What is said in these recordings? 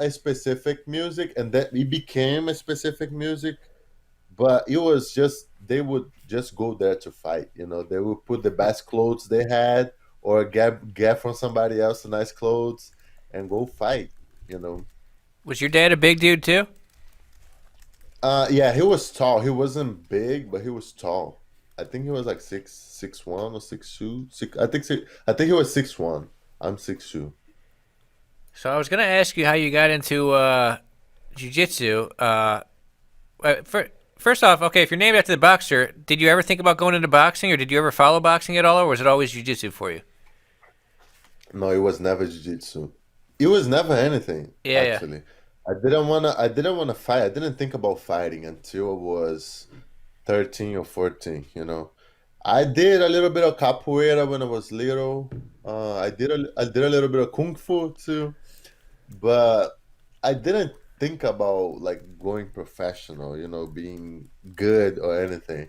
a specific music, and that it became a specific music. But it was just they would just go there to fight. They would put the best clothes they had, or get from somebody else nice clothes, and go fight. You know. Was your dad a big dude too? Yeah, he was tall. He wasn't big, but he was tall. I think he was like 6'1" or 6'2". I think he was 6'1". I'm 6'2". So I was gonna ask you how you got into jiu-jitsu. First off, okay, if you're named after the boxer, did you ever think about going into boxing, or did you ever follow boxing at all, or was it always jiu-jitsu for you? No, it was never jiu-jitsu. It was never anything, Yeah, yeah. actually. I didn't wanna fight. I didn't think about fighting until I was 13 or 14, you know. I did a little bit of capoeira when I was little. I did a little bit of kung fu too, but I didn't think about like going professional, being good or anything.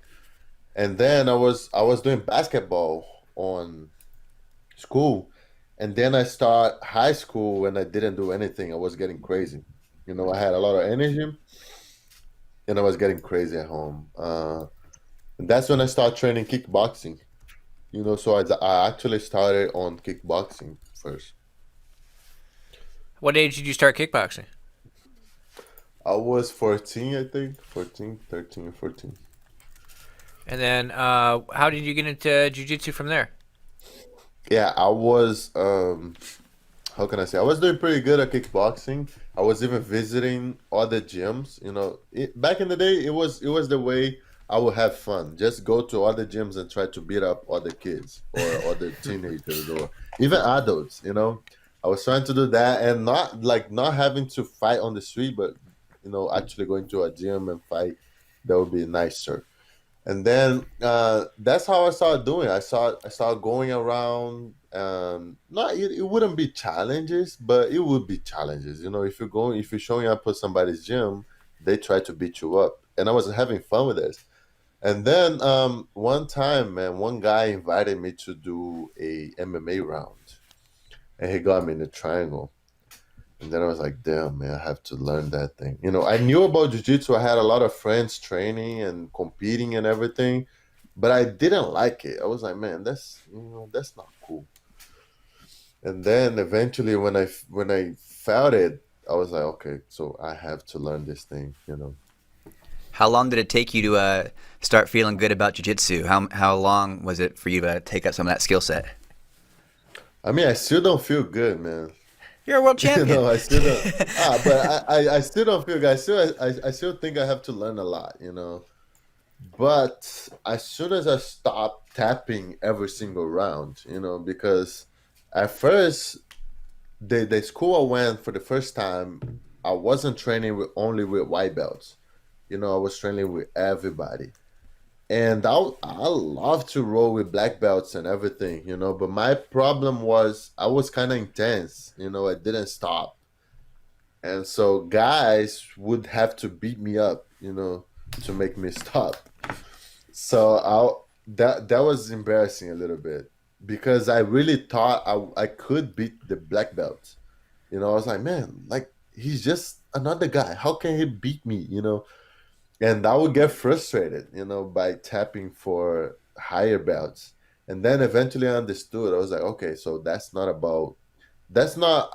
And then I was doing basketball on school, and then I start high school and I didn't do anything. I was getting crazy. I had a lot of energy, and I was getting crazy at home. And that's when I started training kickboxing. So I actually started on kickboxing first. What age did you start kickboxing? I was 14, I think. 14, 13, or 14. And then how did you get into jiu-jitsu from there? Yeah, I was how can I say? I was doing pretty good at kickboxing. I was even visiting other gyms. Back in the day, it was the way I would have fun. Just go to other gyms and try to beat up other kids or other teenagers or even adults. I was trying to do that and not having to fight on the street, but actually going to a gym and fight. That would be nicer. And then that's how I started doing. I started going around. Not it wouldn't be challenges, but it would be challenges. If you're showing up at somebody's gym, they try to beat you up, and I was having fun with this. And then one time, man, one guy invited me to do a MMA round, and he got me in a triangle. And then I was like, damn, man, I have to learn that thing. I knew about jiu-jitsu. I had a lot of friends training and competing and everything, but I didn't like it. I was like, man, that's not cool. And then eventually when I felt it, I was like, okay, so I have to learn this thing. How long did it take you to start feeling good about jiu-jitsu? How long was it for you to take up some of that skill set? I mean, I still don't feel good, man. You're a world champion. I still don't. But I still don't feel good. I still think I have to learn a lot. But as soon as I stopped tapping every single round, because at first the school I went for the first time, I wasn't training only with white belts. I was training with everybody. And I love to roll with black belts and everything. But my problem was I was kind of intense. I didn't stop, and so guys would have to beat me up, to make me stop. So that was embarrassing a little bit because I really thought I could beat the black belt. I was like, man, like he's just another guy. How can he beat me? And I would get frustrated, by tapping for higher belts. And then eventually I understood. I was like, okay, so that's not a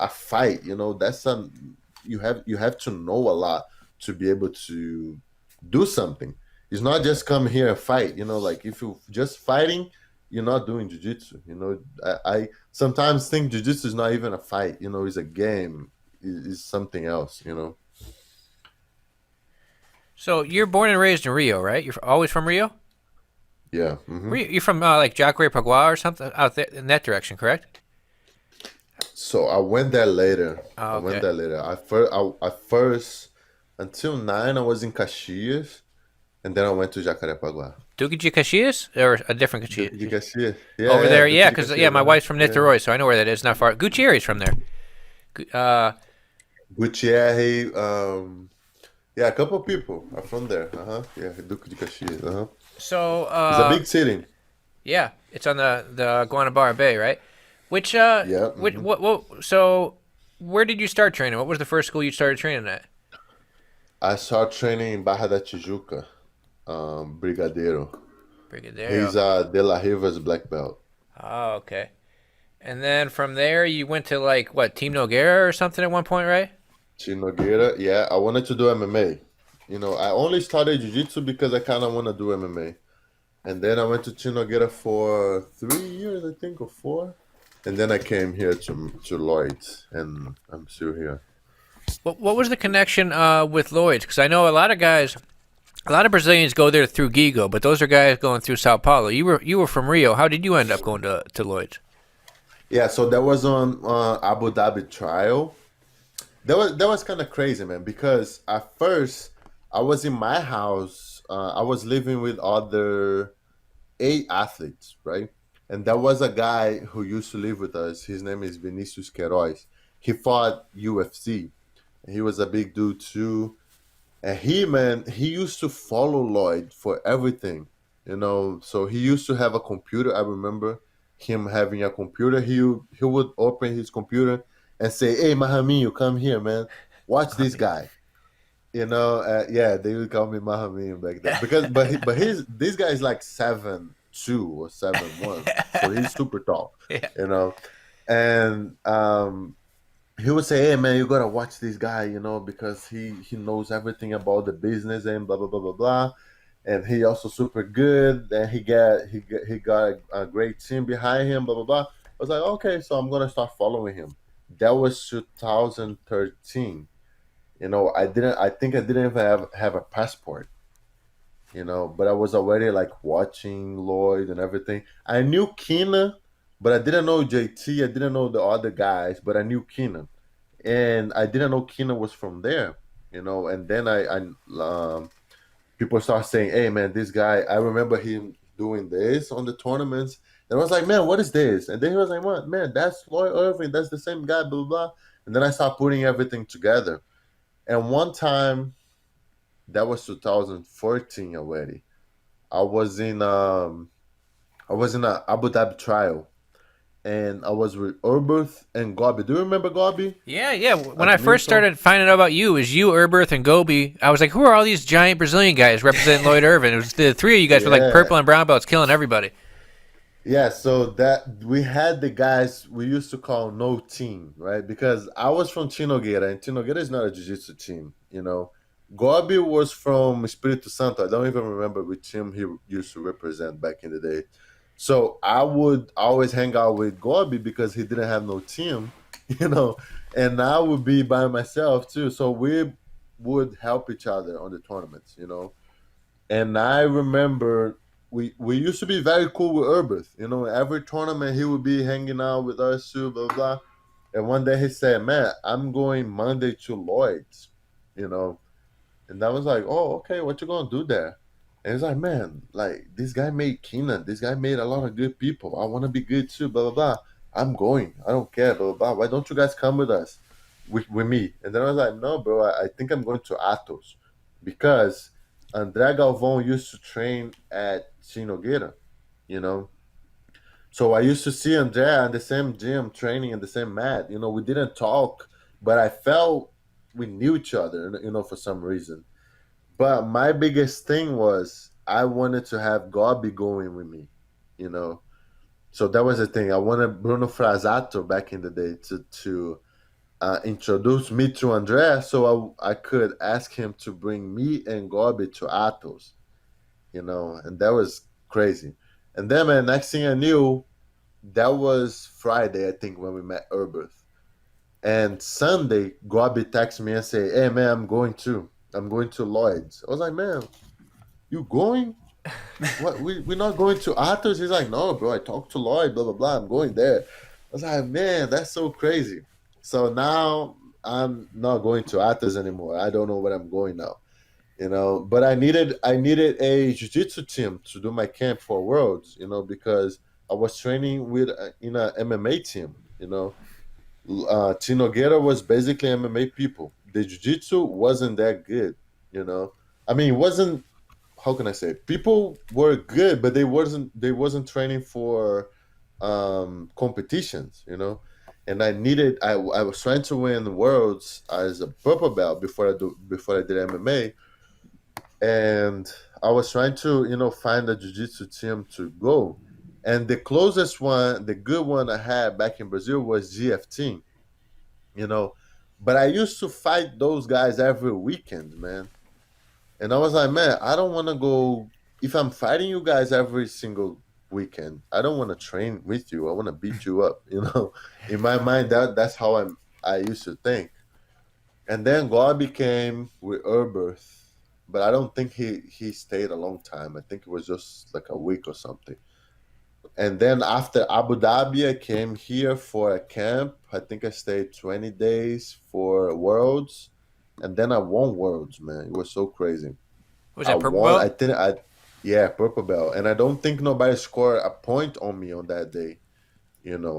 fight, that's you have to know a lot to be able to do something. It's not just come here and fight, like if you just fighting, you're not doing jiu-jitsu. I sometimes think jiu-jitsu is not even a fight, it's a game, it's something else. So you're born and raised in Rio, right? You're always from Rio? Yeah. Hmm. You're from like Jacare or something out there in that direction, correct? So I went there later. I Oh, went okay. there later. I first until 9 I was in Caxias, and then I went to Jacarepaguá. Duque de Caxias or a different Duque Caxias? de Caxias. Yeah, Over yeah, there, Duque yeah, de because yeah, Caxias. my Uh-huh. wife's from Yeah. Niterói, so I know where that is. Not far. Gutierrez from there. Gutierrez. Yeah, a couple of people are from there. Uh-huh. Yeah, Duque de Caxias. Uh-huh. So It's a big city. yeah, it's on the Guanabara Bay, right? Which Yeah. which Hmm. what so Where did you start training? What was the first school you started training at? I started training in Barra da Tijuca, Brigadeiro. He's Brigadeiro. De La Riva's black belt. Oh, okay. And then from there, you went to like what, Team Noguera or something at one point, right? Chinogueira, yeah, I wanted to do MMA. I only started jiu-jitsu because I kind of want to do MMA. And then I went to Chinogueira for 3 years, I think, or four. And then I came here to Lloyd's, and I'm still here. What was the connection with Lloyd's? Because I know a lot of guys, a lot of Brazilians go there through Gigo, but those are guys going through Sao Paulo. You were from Rio. How did you end up going to Lloyd's? Yeah, so that was on Abu Dhabi trial. That was kind of crazy, man. Because at first I was in my house. I was living with other 8 athletes, right? And there was a guy who used to live with us. His name is Vinicius Queiroz. He fought UFC. He was a big dude too. And he used to follow Lloyd for everything, So he used to have a computer. I remember him having a computer. He would open his computer and say, "Hey, Mahamed, you come here, man. Watch this guy." Yeah, they would call me Mahamed back then because but his this guy is like 7'2" or 7'1", so he's super tall, Yeah. you know, and he would say, "Hey man, you gotta watch this guy, because he knows everything about the business and blah blah blah blah blah, and he also super good, and he got a great team behind him, blah blah blah." I was like, okay, so I'm gonna start following him. That was 2013. I think I didn't even have a passport, but I was already like watching Lloyd and everything. I knew Keena, but I didn't know JT. I didn't know the other guys, but I knew Keena, and I didn't know Keena was from there. And then people start saying, "Hey, man, this guy." I remember him doing this on the tournaments, and I was like, "Man, what is this?" And then he was like, "What, man? That's Lloyd Irvin. That's the same guy." Blah blah blah. And then I start putting everything together. And one time, that was 2014 already. I was in um I was in a Abu Dhabi trial, and I was with Urberth and Gobi. Do you remember Gobi? Yeah, yeah. When I first Adminson? started finding out about you, it was you, Erberth, and Gobi. I was like, who are all these giant Brazilian guys representing Lloyd Irvin? It was the three of you guys were like Yeah. purple and brown belts, killing everybody. Yeah, so that we had the guys we used to call no team, right? Because I was from Chinogueira, and Chinogueira is not a jiu-jitsu team. Gobi was from Espírito Santo. I don't even remember which team he used to represent back in the day. So I would always hang out with Gobi because he didn't have no team, you know, and I would be by myself too. So we would help each other on the tournaments. And I remember we used to be very cool with Urbith. Every tournament he would be hanging out with us too, blah blah. And one day he said, "Man, I'm going Monday to Lloyd's," you know. And I was like, "Oh, okay, what you gonna do there?" And he's like, "Man, like this guy made Keenan. This guy made a lot of good people. I want to be good too, blah blah blah. I'm going. I don't care, blah blah blah. Why don't you guys come with us, with me?" And then I was like, "No, bro. I think I'm going to Atos because André Galvão used to train at Chinogueira, you know. So I used to see André in the same gym, training in the same mat. We didn't talk, but I felt we knew each other, for some reason. But my biggest thing was I wanted to have Gobi going with me, you know. So that was the thing. I wanted Bruno Frazato back in the day to introduce me to André, so I could ask him to bring me and Gobi to Atos, and that was crazy. And then, man, next thing I knew, that was Friday, I think, when we met Urbeth. And Sunday, Gobi texted me and say, "Hey, man, I'm going too. I'm going to Lloyd's." I was like, "Man, you going? What? We're not going to Atos?" He's like, "No, bro. I talked to Lloyd. Blah blah blah. I'm going there." I was like, "Man, that's so crazy." So now I'm not going to Atos anymore. I don't know where I'm going now. But I needed a jiu-jitsu team to do my camp for Worlds, because I was training with in a MMA team. Tino Guerra was basically MMA people. The jiu-jitsu wasn't that good. I mean, it wasn't, how can I say it? People were good, but they wasn't training for competitions. and I was trying to win worlds as a purple belt before I did MMA, and I was trying to find a jiu-jitsu team to go, and the closest one, the good one I had back in Brazil was GFT, you know, but I used to fight those guys every weekend, man. And I was like, man, I don't want to go. If I'm fighting you guys every single weekend, I don't want to train with you. I want to beat you up. In my mind, that's how I used to think. And then God became with Erbirth, but I don't think he stayed a long time. I think it was just like a week or something. And then after Abu Dhabi, I came here for a camp. I think I stayed 20 days for Worlds, and then I won Worlds. Man, it was so crazy. Was I that purple won. belt? Yeah, purple belt, and I don't think nobody scored a point on me on that day.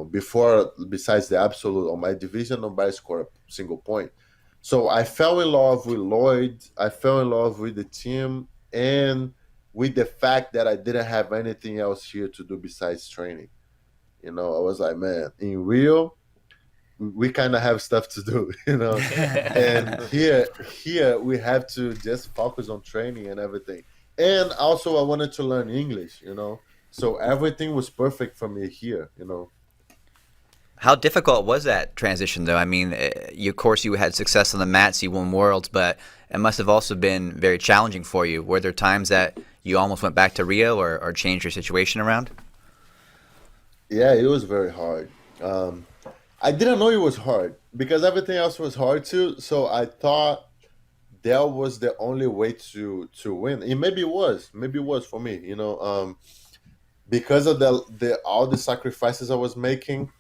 Before, besides the absolute on my division, nobody scored a single point. So I fell in love with Lloyd. I fell in love with the team and with the fact that I didn't have anything else here to do besides training. I was like, man, in Rio, we kind of have stuff to do, and here we have to just focus on training and everything. And also, I wanted to learn English, so everything was perfect for me here. How difficult was that transition, though? I mean, of course, you had success on the mats, you won worlds, but it must have also been very challenging for you. Were there times that you almost went back to Rio or changed your situation around? Yeah, it was very hard. I didn't know it was hard because everything else was hard too. So I thought that was the only way to win. And maybe it was for me. Because of the all the sacrifices I was making.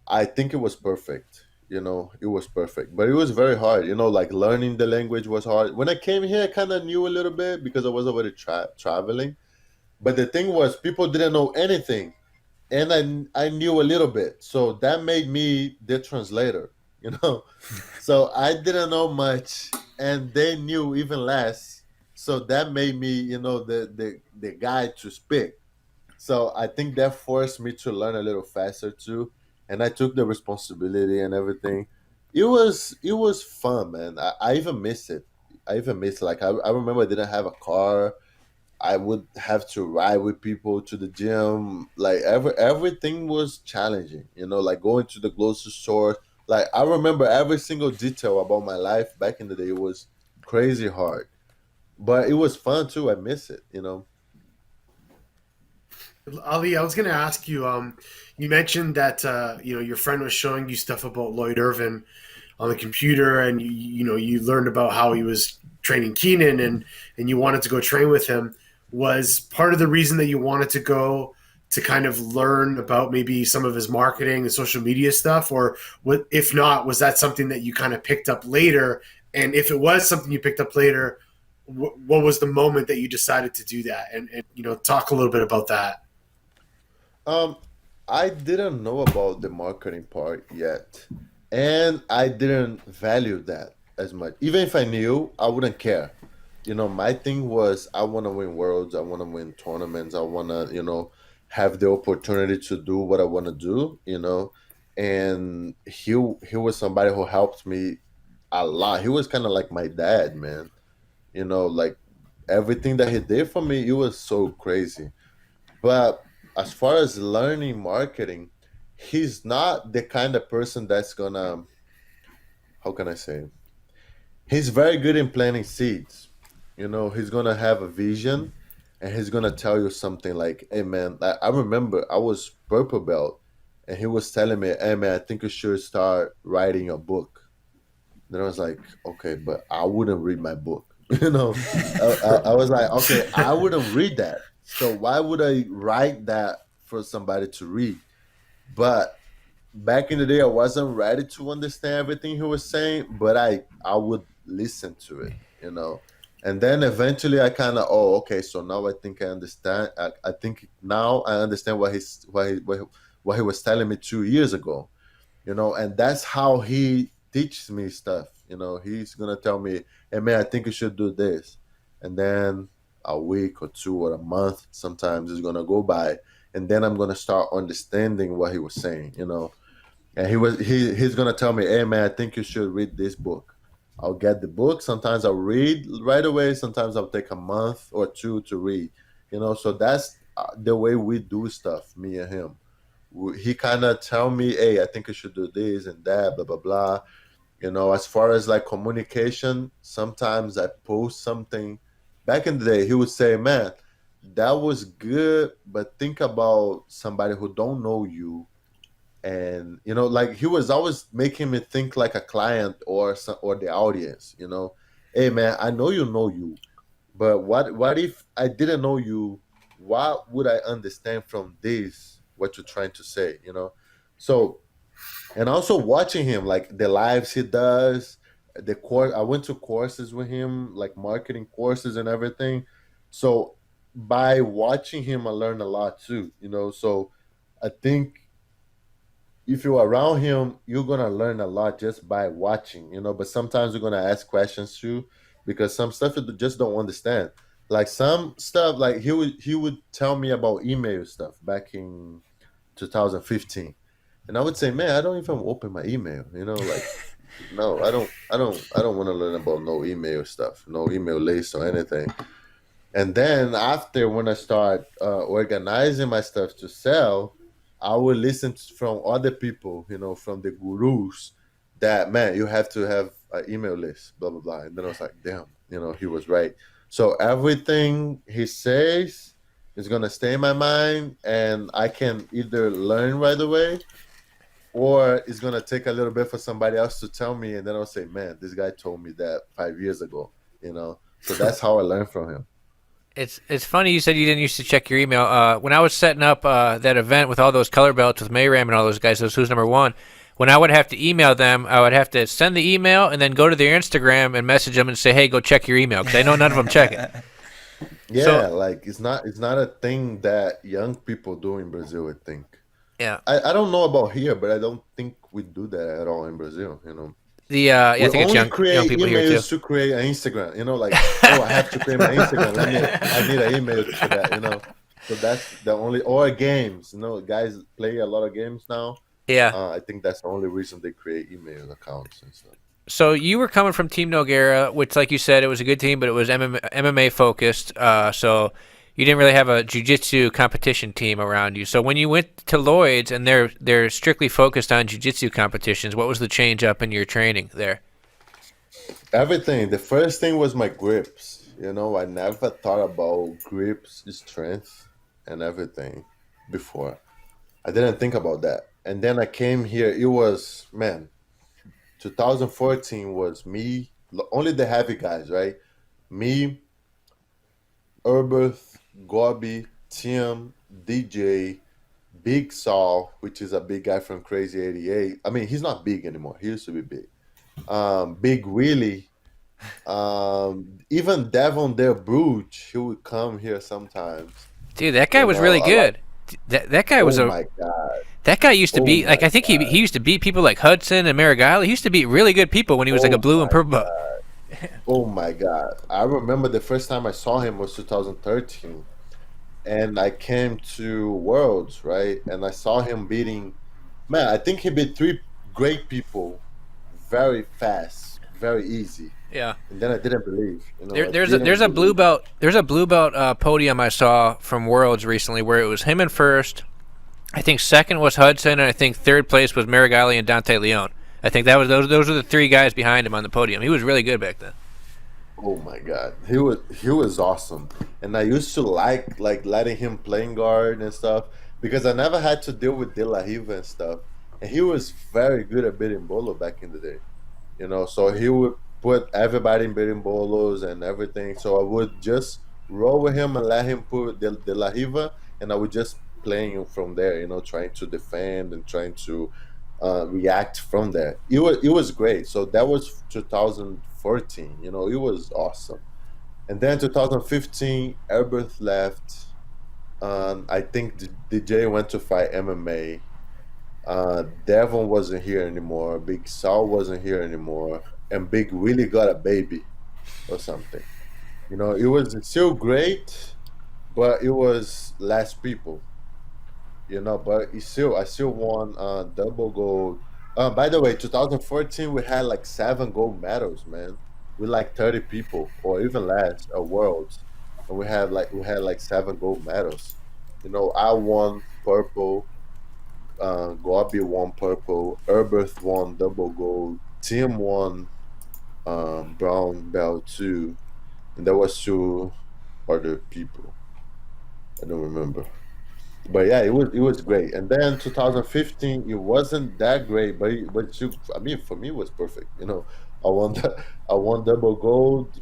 I think it was perfect. It was perfect, but it was very hard. Like learning the language was hard. When I came here, I kind of knew a little bit because I was already traveling. But the thing was, people didn't know anything, and I knew a little bit, so that made me the translator. You know, so I didn't know much, and they knew even less. So that made me, the guy to speak. So I think that forced me to learn a little faster too, and I took the responsibility and everything. It was fun, man. I even miss it. I even miss I remember I didn't have a car. I would have to ride with people to the gym. Like everything was challenging. Like going to the grocery store. Like I remember every single detail about my life back in the day. It was crazy hard, but it was fun too. I miss it. Ali, I was going to ask you. You mentioned that your friend was showing you stuff about Lloyd Irvin on the computer, and you learned about how he was training Keenan, and you wanted to go train with him. Was part of the reason that you wanted to go to kind of learn about maybe some of his marketing and social media stuff, or what? If not, was that something that you kind of picked up later? And if it was something you picked up later, what was the moment that you decided to do that? And talk a little bit about that. Um, I didn't know about the marketing part yet, and I didn't value that as much. Even if I knew, I wouldn't care. My thing was I want to win worlds, I want to win tournaments, I want to, have the opportunity to do what I want to do. And he was somebody who helped me a lot. He was kind of like my dad, man. Like everything that he did for me, it was so crazy. But as far as learning marketing, he's not the kind of person that's gonna, how can I say? He's very good in planting seeds. He's gonna have a vision and he's gonna tell you something like, hey man, I remember I was purple belt and he was telling me, hey man, I think you should start writing a book. Then I was like, okay, but I wouldn't read my book. I was like, okay, I wouldn't read that. So why would I write that for somebody to read? But back in the day, I wasn't ready to understand everything he was saying, but I would listen to it. And then eventually, I kind of, oh, okay, so now I think I understand. I think now I understand what he was telling me 2 years ago. And that's how he teaches me stuff. He's gonna tell me, hey man, I think you should do this. And then a week or two or a month sometimes is gonna go by, and then I'm gonna start understanding what he was saying. And he's gonna tell me, "Hey man, I think you should read this book." I'll get the book. Sometimes I'll read right away. Sometimes I'll take a month or two to read. So that's the way we do stuff. Me and him. He kind of tell me, "Hey, I think you should do this and that, blah blah blah." As far as like communication, sometimes I post something. Back in the day, he would say, "Man, that was good, but think about somebody who don't know you." And like he was always making me think like a client or the audience. Hey man, I know you, but what if I didn't know you? What would I understand from this, what you're trying to say? So, and also watching him, like the lives he does, the course, I went to courses with him, like marketing courses and everything. So by watching him I learned a lot too. So I think if you're around him, you're gonna learn a lot just by watching. But sometimes you're gonna ask questions too, because some stuff you just don't understand. Like some stuff, like he would tell me about email stuff back in 2015, and I would say, man, I don't even open my email. Like, no, I don't want to learn about no email stuff, no email list or anything. And then after, when I start organizing my stuff to sell, I will listen from other people, from the gurus, that, man, you have to have an email list, blah blah blah. And then I was like, damn, he was right. So everything he says is gonna stay in my mind, and I can either learn right away, or it's gonna take a little bit for somebody else to tell me, and then I'll say, man, this guy told me that 5 years ago. So that's how I learned from him. It's funny you said you didn't used to check your email. When I was setting up that event with all those color belts with Mayram and all those guys, those Who's Number One, when I would have to email them, I would have to send the email and then go to their Instagram and message them and say, "Hey, go check your email," because I know none of them check it. Yeah, So like it's not a thing that young people do in Brazil, I think. yeah, I don't know about here, but I don't think we do that at all in Brazil. yeah, I We think it's only young create people here too. emails to create an Instagram, like, oh, I have to create my Instagram. I need an email for that. So that's the only, or games, guys play a lot of games now. Yeah. I think that's the only reason they create email accounts and stuff. So you were coming from Team Nogueira, which, like you said, it was a good team, but it was MMA focused. So you didn't really have a jiu-jitsu competition team around you. So when you went to Lloyd's and they're strictly focused on jiu-jitsu competitions, what was the change up in your training there? Everything. The first thing was my grips. I never thought about grips, strength, and everything before. I didn't think about that. And then I came here. It was, man, 2014 was me, only the heavy guys, right? Me, Herbert, Gobi, Tim, DJ, Big Saul, which is a big guy from Crazy 88. I mean, he's not big anymore. He used to be big. Big Willie, even Devon Der Brute, he would come here sometimes. Dude, that guy was really I like, good. That guy was oh a my God. that guy used to Oh beat, like, my I think he God. used to beat people like Hudson and Marigali. He used to beat really good people when he was like a Oh blue and my purple belt. God. Oh my God. I remember the first time I saw him was 2013. And I came to Worlds, right? And I saw him beating, man, I think he beat three great people very fast, very easy. Yeah. And then I didn't believe, There, I there's a didn't there's a blue believe. belt podium I saw from Worlds recently where it was him in first. I think second was Hudson, and I think third place was Marigali and Dante Leone. I think that was those were the three guys behind him on the podium. He was really good back then. Oh my God, he was awesome, and I used to like letting him playing guard and stuff, because I never had to deal with De La Riva and stuff, and he was very good at beating Bolo back in the day. So he would put everybody in beating bolos and everything. So I would just roll with him and let him put the La Riva, and I would just playing from there, trying to defend and trying to react from there. It was great. So that was 2014. It was awesome. And then 2015, Herbert left. I think DJ went to fight MMA. Devon wasn't here anymore. Big Sal wasn't here anymore, and Big Willie got a baby or something. It was still great, but it was less people. But I still won double gold. By the way, 2014 we had like 7 gold medals, man. With like 30 people or even less at worlds, and we had like 7 gold medals. I won purple. Gobi won purple. Herbert won double gold. Tim won brown belt too, and there was 2 other people. I don't remember. But yeah, it was great. And then 2015, it wasn't that great, I mean, for me, it was perfect. I won I won double gold,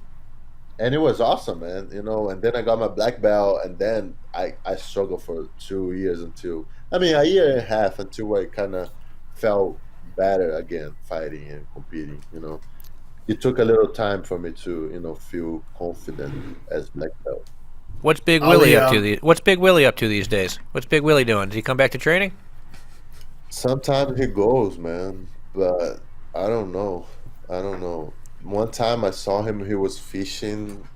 and it was awesome, man. And then I got my black belt, and then I struggled for 2 years until, I mean, a year and a half until I kind of felt better again, fighting and competing. It took a little time for me to feel confident as black belt. What's Big Ali, Willie up to? What's Big Willie up to these days? What's Big Willie doing? Does he come back to training? Sometimes he goes, man, but I don't know. I don't know. One time I saw him, he was fishing.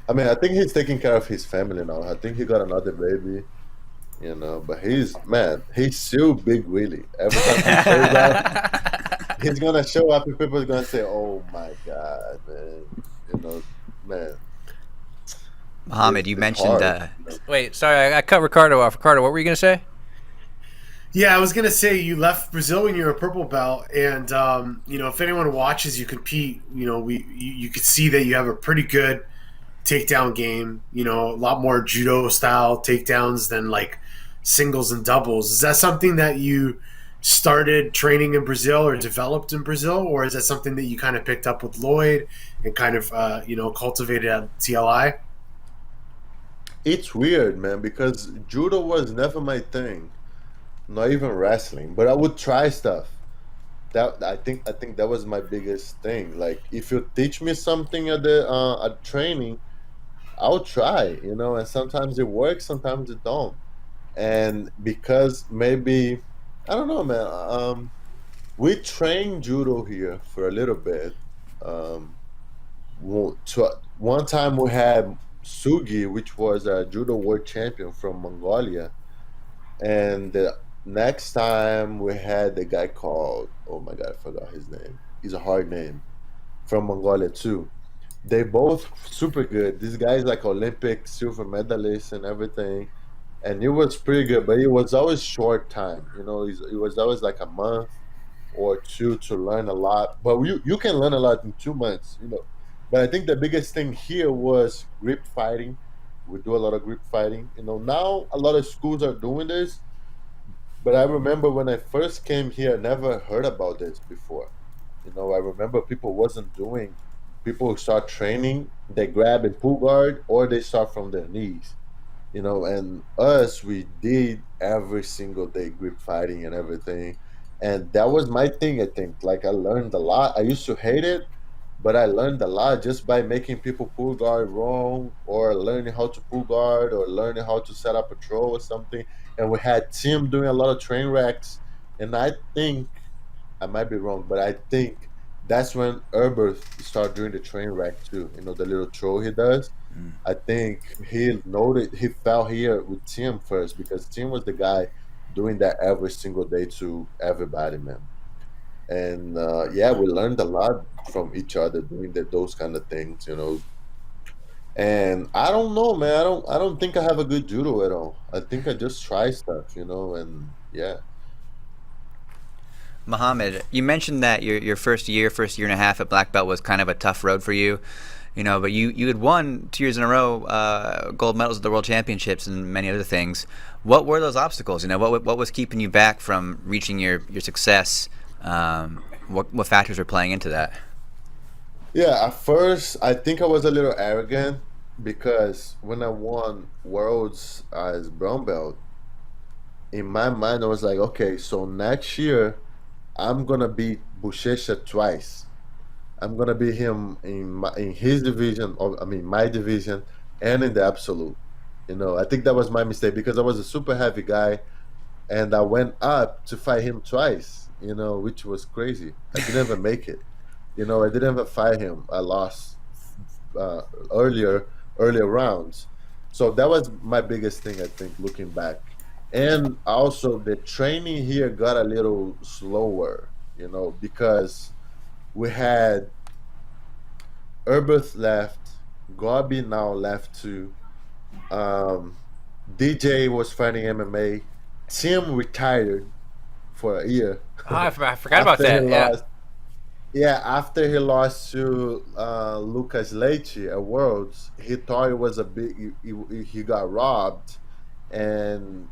I mean, I think he's taking care of his family now. I think he got another baby, but he's still Big Willie. Every time he shows up, he's gonna show up and people are gonna say, "Oh my God, man." You know, man, Mohammed, you it's mentioned hard. Wait, sorry, I cut Ricardo off. Ricardo, what were you gonna say? Yeah, I was gonna say you left Brazil when you were a purple belt, and if anyone watches you compete, you could see that you have a pretty good takedown game. A lot more judo style takedowns than like singles and doubles. Is that something that you started training in Brazil or developed in Brazil, or is that something that you kind of picked up with Lloyd and kind of cultivated at TLI? It's weird, man, because judo was never my thing. Not even wrestling, but I would try stuff. That I think that was my biggest thing. Like, if you teach me something at training, I'll try. And sometimes it works, sometimes it don't. And because maybe I don't know, man. We trained judo here for a little bit. Um, one time we had Sugi, which was a judo world champion from Mongolia, and the next time we had the guy called, oh my God, I forgot his name. He's a hard name, from Mongolia too. They both super good. This guy's like Olympic silver medalist and everything, and it was pretty good. But it was always short time. It was always like a month or two to learn a lot. But you can learn a lot in 2 months. But I think the biggest thing here was grip fighting. We do a lot of grip fighting. Now a lot of schools are doing this, but I remember when I first came here, I never heard about this before. I remember people start training, they grab and pull guard, or they start from their knees. And us, we did every single day grip fighting and everything. And that was my thing, I think. Like, I learned a lot. I used to hate it, but I learned a lot just by making people pull guard wrong, or learning how to pull guard, or learning how to set up a throw or something. And we had Tim doing a lot of train wrecks. And I think, I might be wrong, but I think that's when Herbert started doing the train wreck too. The little throw he does. I think he fell here with Tim first, because Tim was the guy doing that every single day to everybody, man. And yeah, we learned a lot from each other doing those kind of things. And I don't know, man. I don't think I have a good judo at all. I think I just try stuff. And yeah. Mohammed, you mentioned that your first year and a half at black belt was kind of a tough road for you. But you had won 2 years in a row gold medals at the World Championships and many other things. What were those obstacles? What was keeping you back from reaching your success? What factors were playing into that? Yeah, at first I think I was a little arrogant, because when I won worlds as brown belt, in my mind I was like, okay, so next year I'm gonna beat Buchecha twice. I'm gonna beat him in his division, or I mean my division, and in the absolute. I think that was my mistake, because I was a super heavy guy, and I went up to fight him twice. Which was crazy. I didn't even make it. I didn't even fight him. I lost uh, earlier rounds. So that was my biggest thing, I think, looking back. And also the training here got a little slower, because we had Herbert left, Gobi now left too. Um, DJ was fighting MMA. Tim retired for a year Oh, I forgot about after he that. Yeah. lost. Yeah, after he lost to Lucas Leite at Worlds, he thought it was a big. He got robbed, and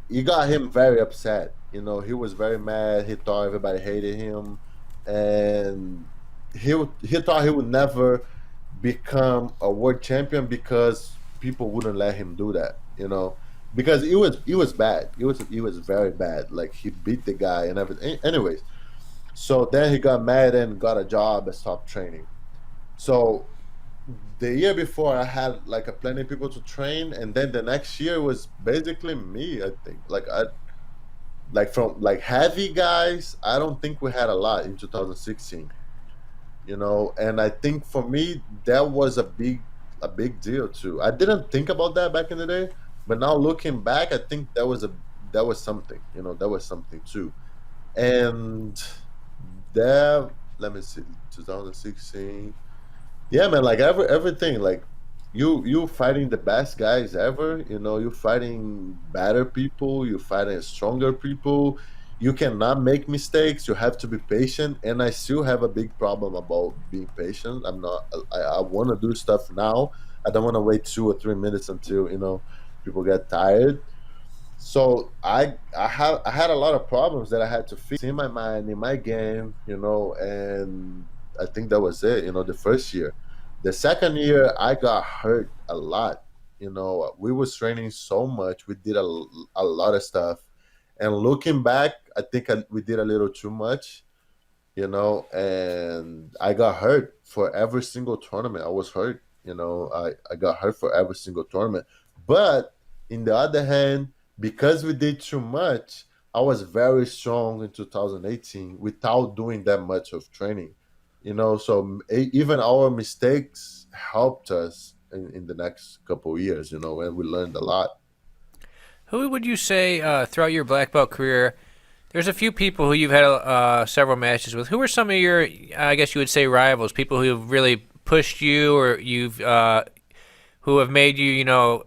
he got him very upset. He was very mad. He thought everybody hated him, and he thought he would never become a world champion because people wouldn't let him do that. Because it was bad. It was very bad. Like he beat the guy and everything. Anyways, so then he got mad and got a job and stopped training. So the year before, I had like a plenty of people to train, and then the next year was basically me. I think like from like heavy guys. I don't think we had a lot in 2016. And I think for me that was a big deal too. I didn't think about that back in the day, but now looking back, I think that was something. That was something too. And that, let me see, 2016. Yeah, man, like everything, like you fighting the best guys ever. You fighting better people. You fighting stronger people. You cannot make mistakes. You have to be patient. And I still have a big problem about being patient. I'm not. I want to do stuff now. I don't want to wait 2 or 3 minutes until people get tired. So I had a lot of problems that I had to fix in my mind, in my game, and I think that was it. The first year. The second year I got hurt a lot. We was training so much. We did a lot of stuff, and looking back, I think we did a little too much. And I got hurt for every single tournament. I was hurt. I got hurt for every single tournament. But in the other hand, because we did too much, I was very strong in 2018 without doing that much of training. So even our mistakes helped us in the next couple of years, and we learned a lot. Who would you say throughout your black belt career? There's a few people who you've had several matches with. Who are some of your, I guess you would say, rivals? People who have really pushed you, or who have made you,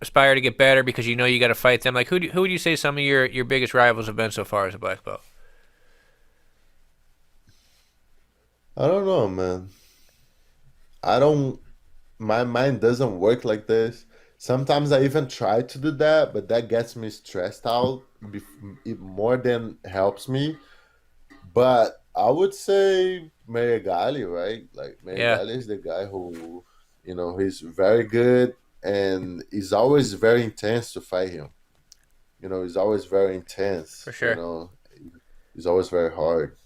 aspire to get better because you got to fight them. Like who would you say some of your biggest rivals have been so far as a black belt? I don't know, man. I don't. My mind doesn't work like this. Sometimes I even try to do that, but that gets me stressed out it more than helps me. But I would say Meregali, right? Like Yeah, Meregali is the guy who, he's very good and he's always very intense to fight him. He's always very intense. for sure. He's always very hard.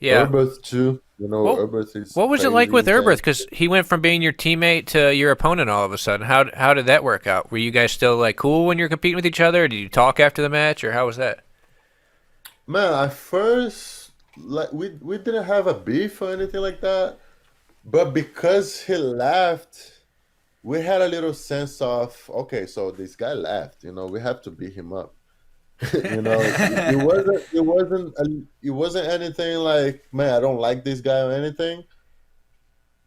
Yeah. Herbert too. Well, Herbert is what was it like crazy with Erbert? intense. Because he went from being your teammate to your opponent all of a sudden. How did that work out? Were you guys still like cool when you're competing with each other? Or did you talk after the match, or how was that? Man, at first, like we didn't have a beef or anything like that, but because he left, we had a little sense of, okay, so this guy left. We have to beat him up. It wasn't anything like, man, I don't like this guy or anything,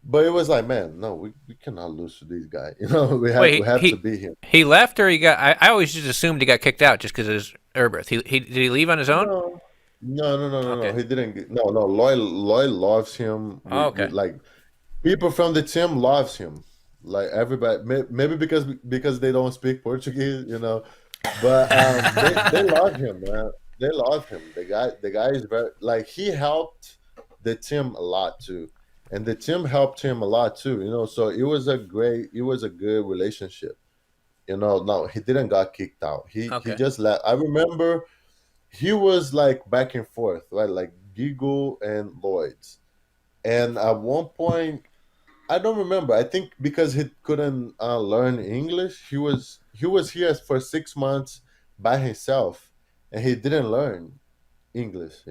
but it was like, man, no, we cannot lose to this guy. We have we Wait, have to he beat him. he left or he got? I always just assumed he got kicked out just because of his Erbert. He did he leave on his own? No, no, no, no, no, no. Okay. He didn't get, no, no. Lloyd loves him. Oh, We okay. like people from the team loves him. Like everybody, maybe because they don't speak Portuguese. But they love him, man. They love him. The guy is very, like, he helped the team a lot too, and the team helped him a lot too. So it was a good relationship. No, he didn't got kicked out. He Okay. just left. I remember he was like back and forth, right? Like Giggle and Lloyd's. And at one point, I don't remember. I think because he couldn't learn English, he was here for 6 months by himself, and he didn't learn English.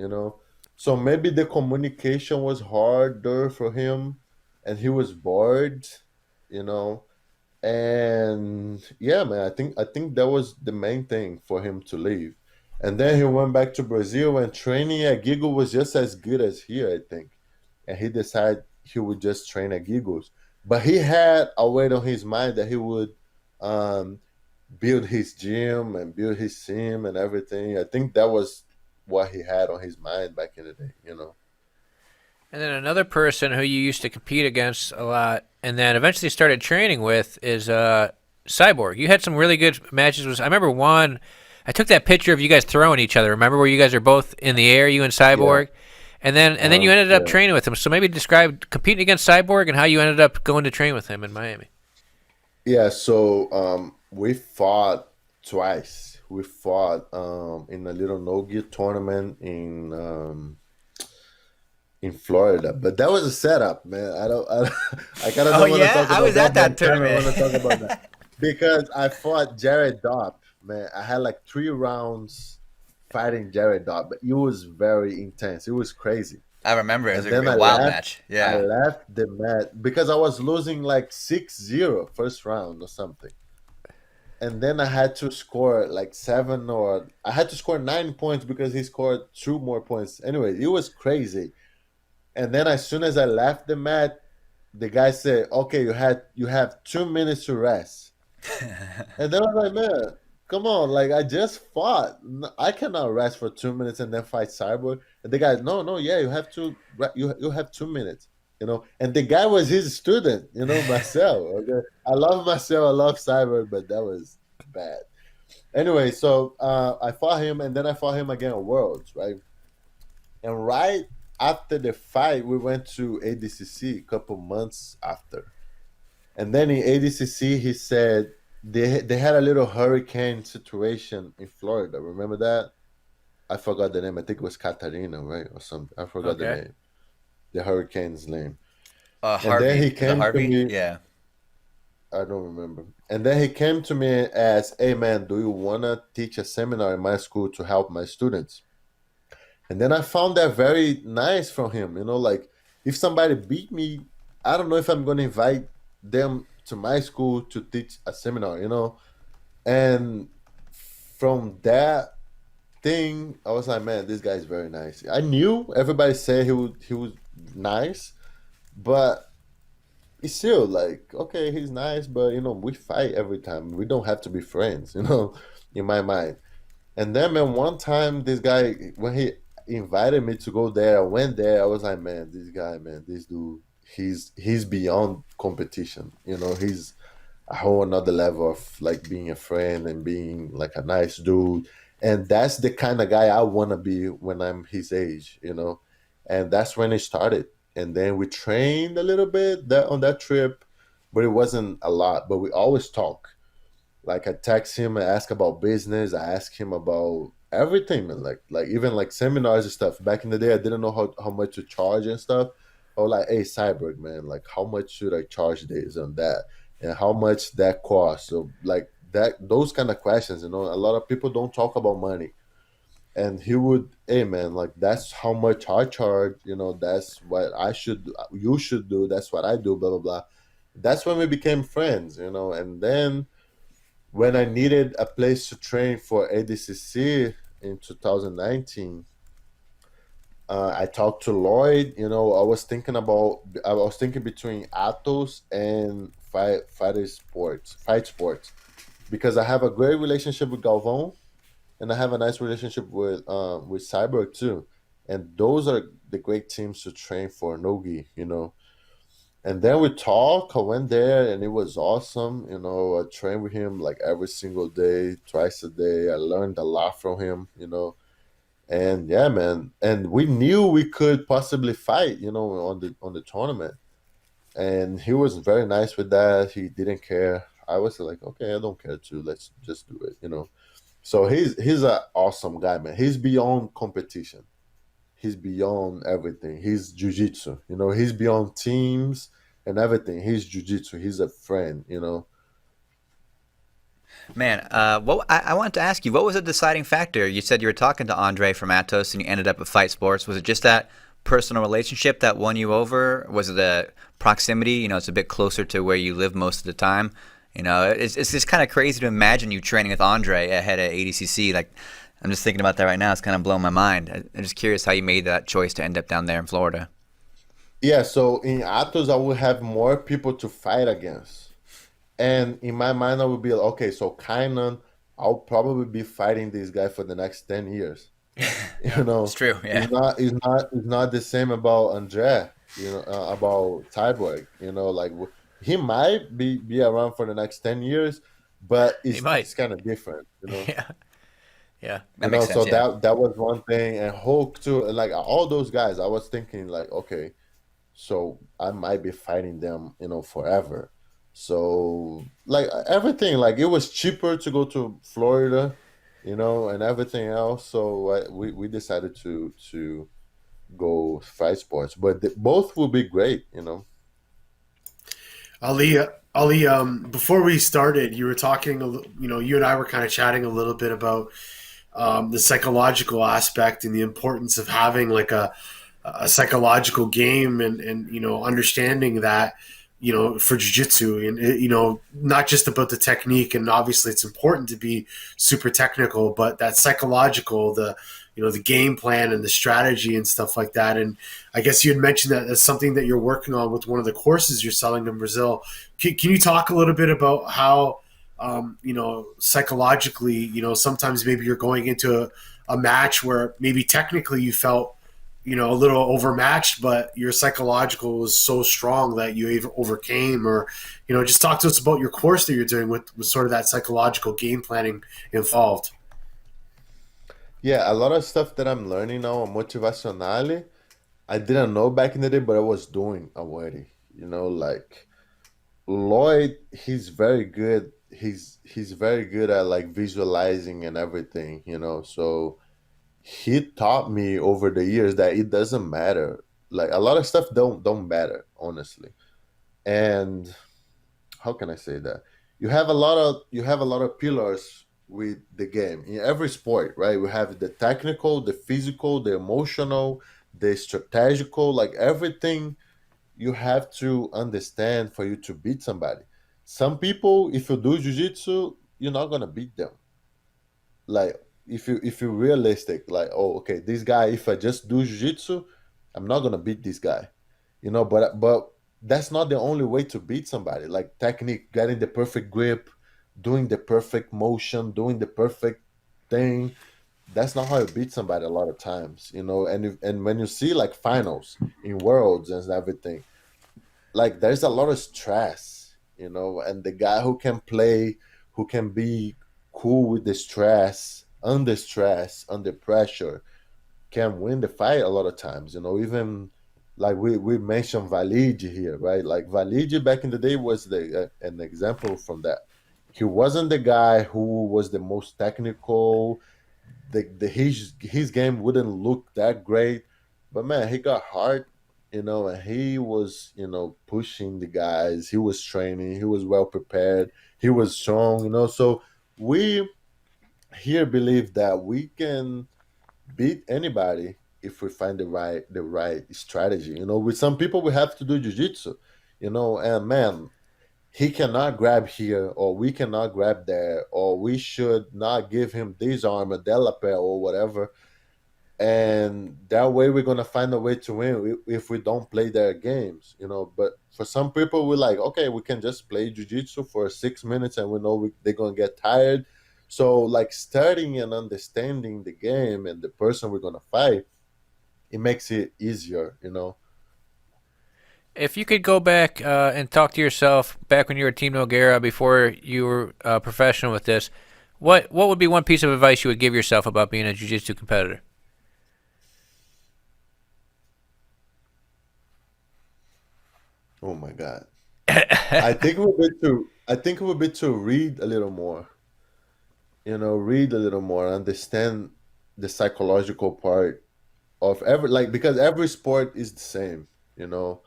So maybe the communication was harder for him, and he was bored, you know. And yeah, man, I think that was the main thing for him to leave. And then he went back to Brazil, and training at Giggle was just as good as here, I think. And he decided he would just train at Giggles. But he had a weight on his mind that he would um, build his gym and build his team and everything. I think that was what he had on his mind back in the day. And then another person who you used to compete against a lot, and then eventually started training with, is Cyborg. You had some really good matches. I remember one. I took that picture of you guys throwing each other. Remember where you guys are both in the air, you and Yeah. Cyborg, and then you ended up Yeah. training with him. So maybe describe competing against Cyborg and how you ended up going to train with him in Miami. Yeah, so we fought twice. We fought in a little no-gi tournament in Florida, but that was a setup, man. I kind of Oh don't want to yeah, talk I about was that, at but I that kind of tournament. want to talk about that because I fought Jared Dopp, man. I had like 3 rounds fighting Jared Dopp, but it was very intense. It was crazy. I remember it was And then a I wild left. match. I Yeah. left the match because I was losing like 6-0 first round or something. And then I had to score like seven, or I had to score 9 points because he scored 2 more points. Anyway, it was crazy. And then as soon as I left the mat, the guy said, "Okay, you have 2 minutes to rest." And then I was like, "Man, come on! Like I just fought. I cannot rest for 2 minutes and then fight Cyborg." And the guy, "No, no, yeah, you have to. You have 2 minutes." And the guy was his student. Marcel. Okay, I love Marcel. I love Cyborg, but that was bad. Anyway, so I fought him, and then I fought him again at Worlds, right? And right after the fight, we went to ADCC a couple months after. And then in ADCC, he said they had a little hurricane situation in Florida. Remember that? I forgot the name. I think it was Katarina, right? Or something. I forgot the Okay. name. The hurricane's name. And then he Harvey. Was it came to Harvey? me. Yeah. I don't remember. And then he came to me and asked, "Hey, man, do you want to teach a seminar in my school to help my students?" And then I found that very nice from him. Like if somebody beat me, I don't know if I'm going to invite them to my school to teach a seminar. And from that thing, I was like, man, this guy's very nice. I knew everybody said he was nice, but it's still like, okay, he's nice, but we fight every time. We don't have to be friends, in my mind. And then, man, one time this guy, when he invited me to go there, I went there. I was like, man, this guy, man, this dude, he's beyond competition. He's a whole another level of like being a friend and being like a nice dude. And that's the kind of guy I want to be when I'm his age. And that's when it started. And then we trained a little bit on that trip, but it wasn't a lot. But we always talk. Like I text him, I ask about business, I ask him about everything, man. Like even like seminars and stuff. Back in the day, I didn't know how much to charge and stuff. I was like, "Hey, Cyborg, man, like how much should I charge this and that, and how much that costs?" So like that, those kind of questions. A lot of people don't talk about money, and he would, "Hey, man, like that's how much I charge. That's what you should do. That's what I do. Blah blah blah." That's when we became friends. And then when I needed a place to train for ADCC in 2019, I talked to Lloyd. I was thinking between Atos and fight sports, because I have a great relationship with Galvão and I have a nice relationship with Cyborg too, and those are the great teams to train for Nogi. And then we talk. I went there and it was awesome. I trained with him like every single day, twice a day. I learned a lot from him. And yeah, man. And we knew we could possibly fight, on the tournament. And he was very nice with that. He didn't care. I was like, okay, I don't care too. Let's just do it. So he's an awesome guy, man. He's beyond competition. He's beyond everything. He's jujitsu. He's beyond teams and everything. He's jujitsu. He's a friend. Man, I wanted to ask you, what was the deciding factor? You said you were talking to Andre from Atos and you ended up at Fight Sports. Was it just that personal relationship that won you over? Was it the proximity? It's a bit closer to where you live most of the time. It's just kind of crazy to imagine you training with Andre ahead at ADCC. Like, I'm just thinking about that right now. It's kind of blowing my mind. I'm just curious how you made that choice to end up down there in Florida. Yeah, so in Atos, I will have more people to fight against. And in my mind, I would be like, okay, so Kainan, I'll probably be fighting this guy for the next 10 years. Yeah, You it's know, true. Yeah. it's not the same about Andre, about Cyborg. Like he might be around for the next 10 years, but He it's might. kind of different. Yeah. Yeah. That makes So sense. Yeah. that was one thing, and Hulk too, and like all those guys, I was thinking like, okay, so I might be fighting them, forever. So like everything, like it was cheaper to go to Florida, and everything else. So we decided to go fight sports, but both will be great. Ali, before we started, you were talking, you and I were kind of chatting a little bit about the psychological aspect and the importance of having like a psychological game and understanding that for jiu-jitsu and not just about the technique, and obviously it's important to be super technical, but that psychological, the game plan and the strategy and stuff like that. And I guess you had mentioned that that's something that you're working on with one of the courses you're selling in Brazil. Can you talk a little bit about how psychologically, sometimes maybe you're going into a match where maybe technically you felt, a little overmatched, but your psychological was so strong that you overcame, or, just talk to us about your course that you're doing with sort of that psychological game planning involved. Yeah, a lot of stuff that I'm learning now on motivationale, I didn't know back in the day, but I was doing already. Like Lloyd, he's very good. He's very good at like visualizing and everything. So he taught me over the years that it doesn't matter. Like a lot of stuff don't matter, honestly. And how can I say that? You have a lot of pillars with the game in every sport, right? We have the technical, the physical, the emotional, the strategical, like everything you have to understand for you to beat somebody. Some people, if you do jiu-jitsu, you're not gonna beat them. Like if you're realistic, like, oh, okay, this guy, if I just do jiu-jitsu, I'm not gonna beat this guy. But that's not the only way to beat somebody. Like technique, getting the perfect grip, doing the perfect motion, doing the perfect thing. That's not how you beat somebody a lot of times. And when you see like finals in worlds and everything, like there's a lot of stress. And the guy who can play, who can be cool with the stress, under pressure, can win the fight a lot of times. Even like we mentioned Valide here, right? Like Valide back in the day was an example from that. He wasn't the guy who was the most technical. His game wouldn't look that great, but man, he got hard, and he was pushing the guys. He was training. He was well prepared. He was strong. So we here believe that we can beat anybody if we find the right strategy. With some people we have to do jiu-jitsu, and man, he cannot grab here, or we cannot grab there, or we should not give him this arm, a delapel, or whatever. And that way we're gonna find a way to win if we don't play their games. But for some people, we're like, okay, we can just play jiu-jitsu for 6 minutes, and we know they're gonna get tired. So like studying and understanding the game and the person we're gonna fight, it makes it easier. If you could go back and talk to yourself back when you were Team Noguera before you were professional with this, what would be one piece of advice you would give yourself about being a jiu-jitsu competitor? Oh my god. I think it would be to read a little more. Read a little more, understand the psychological part of every, like, because every sport is the same, you know.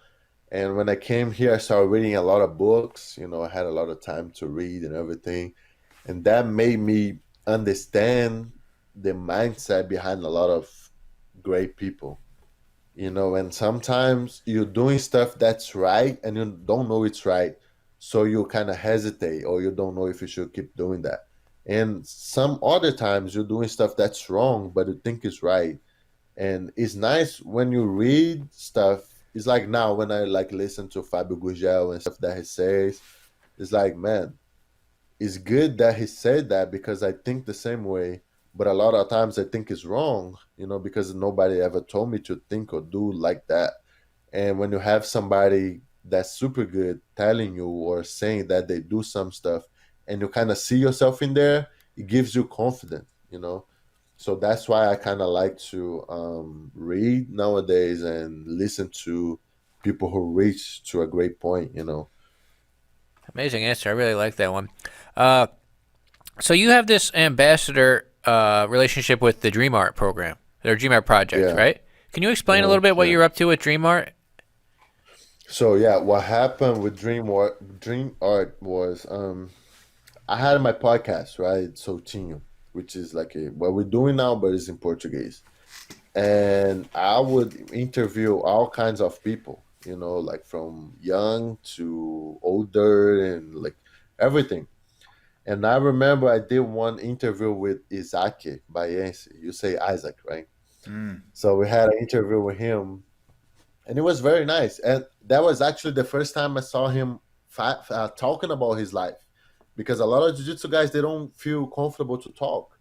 And when I came here, I started reading a lot of books. I had a lot of time to read and everything, and that made me understand the mindset behind a lot of great people. And sometimes you're doing stuff that's right and you don't know it's right. so you kind of hesitate or you don't know if you should keep doing that. And some other times you're doing stuff that's wrong, but you think is right. And it's nice when you read stuff. It's like now when I like listen to Fabio Gugel and stuff that he says, it's like, man, it's good that he said that because I think the same way. But a lot of times I think it's wrong, because nobody ever told me to think or do like that. And when you have somebody that's super good telling you or saying that they do some stuff and you kind of see yourself in there, it gives you confidence. So that's why I kind of like to read nowadays and listen to people who reach to a great point. Amazing answer. I really like that one. Uh, so you have this ambassador relationship with the Dream Art program, their Dream Art project, Yeah. right? Can you explain a Uh-huh. little bit what Yeah. you're up to with Dream Art? So yeah, what happened with Dream Art was I had my podcast, right? Soltinho, which is like what we're doing now, but it's in Portuguese. And I would interview all kinds of people, like from young to older and like everything. And I remember I did one interview with Isaac Bayense. You say Isaac, right? Mm. So we had an interview with him, and it was very nice. And that was actually the first time I saw him talking about his life, because a lot of jiu-jitsu guys they don't feel comfortable to talk,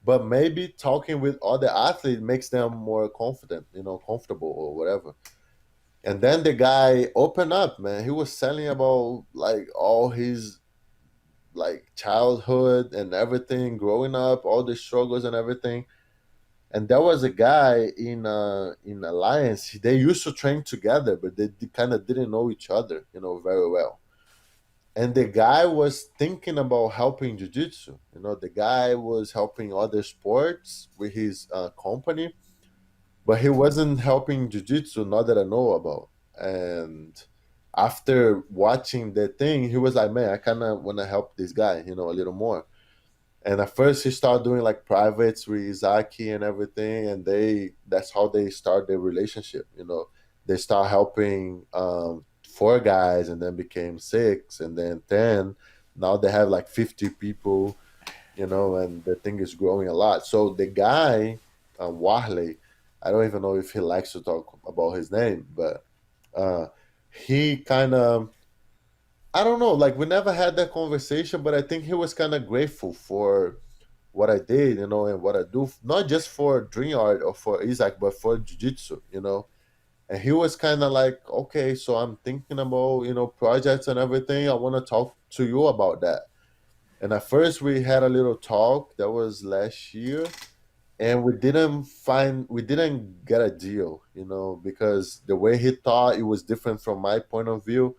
but maybe talking with other athletes makes them more confident, comfortable or whatever. And then the guy opened up, man. He was telling about like all his like childhood and everything, growing up, all the struggles and everything. And there was a guy in Alliance. They used to train together, but they kind of didn't know each other, very well. And the guy was thinking about helping jiu-jitsu. The guy was helping other sports with his company, but he wasn't helping jiu-jitsu, not that I know about. And after watching the thing, he was like, man, I kind of want to help this guy, a little more. And at first he started doing like privates with Izaki and everything, and that's how they start their relationship. They start helping four guys and then became six and then 10. Now they have like 50 people, and the thing is growing a lot. So the guy, Wahle, I don't even know if he likes to talk about his name, but uh, he kind of, I don't know, like we never had that conversation, but I think he was kind of grateful for what I did, and what I do, not just for Dream Art or for Isaac, but for Jiu Jitsu. And he was kind of like, okay, so I'm thinking about, projects and everything. I want to talk to you about that. And at first, we had a little talk that was last year, and we didn't get a deal, because the way he thought it was different from my point of view.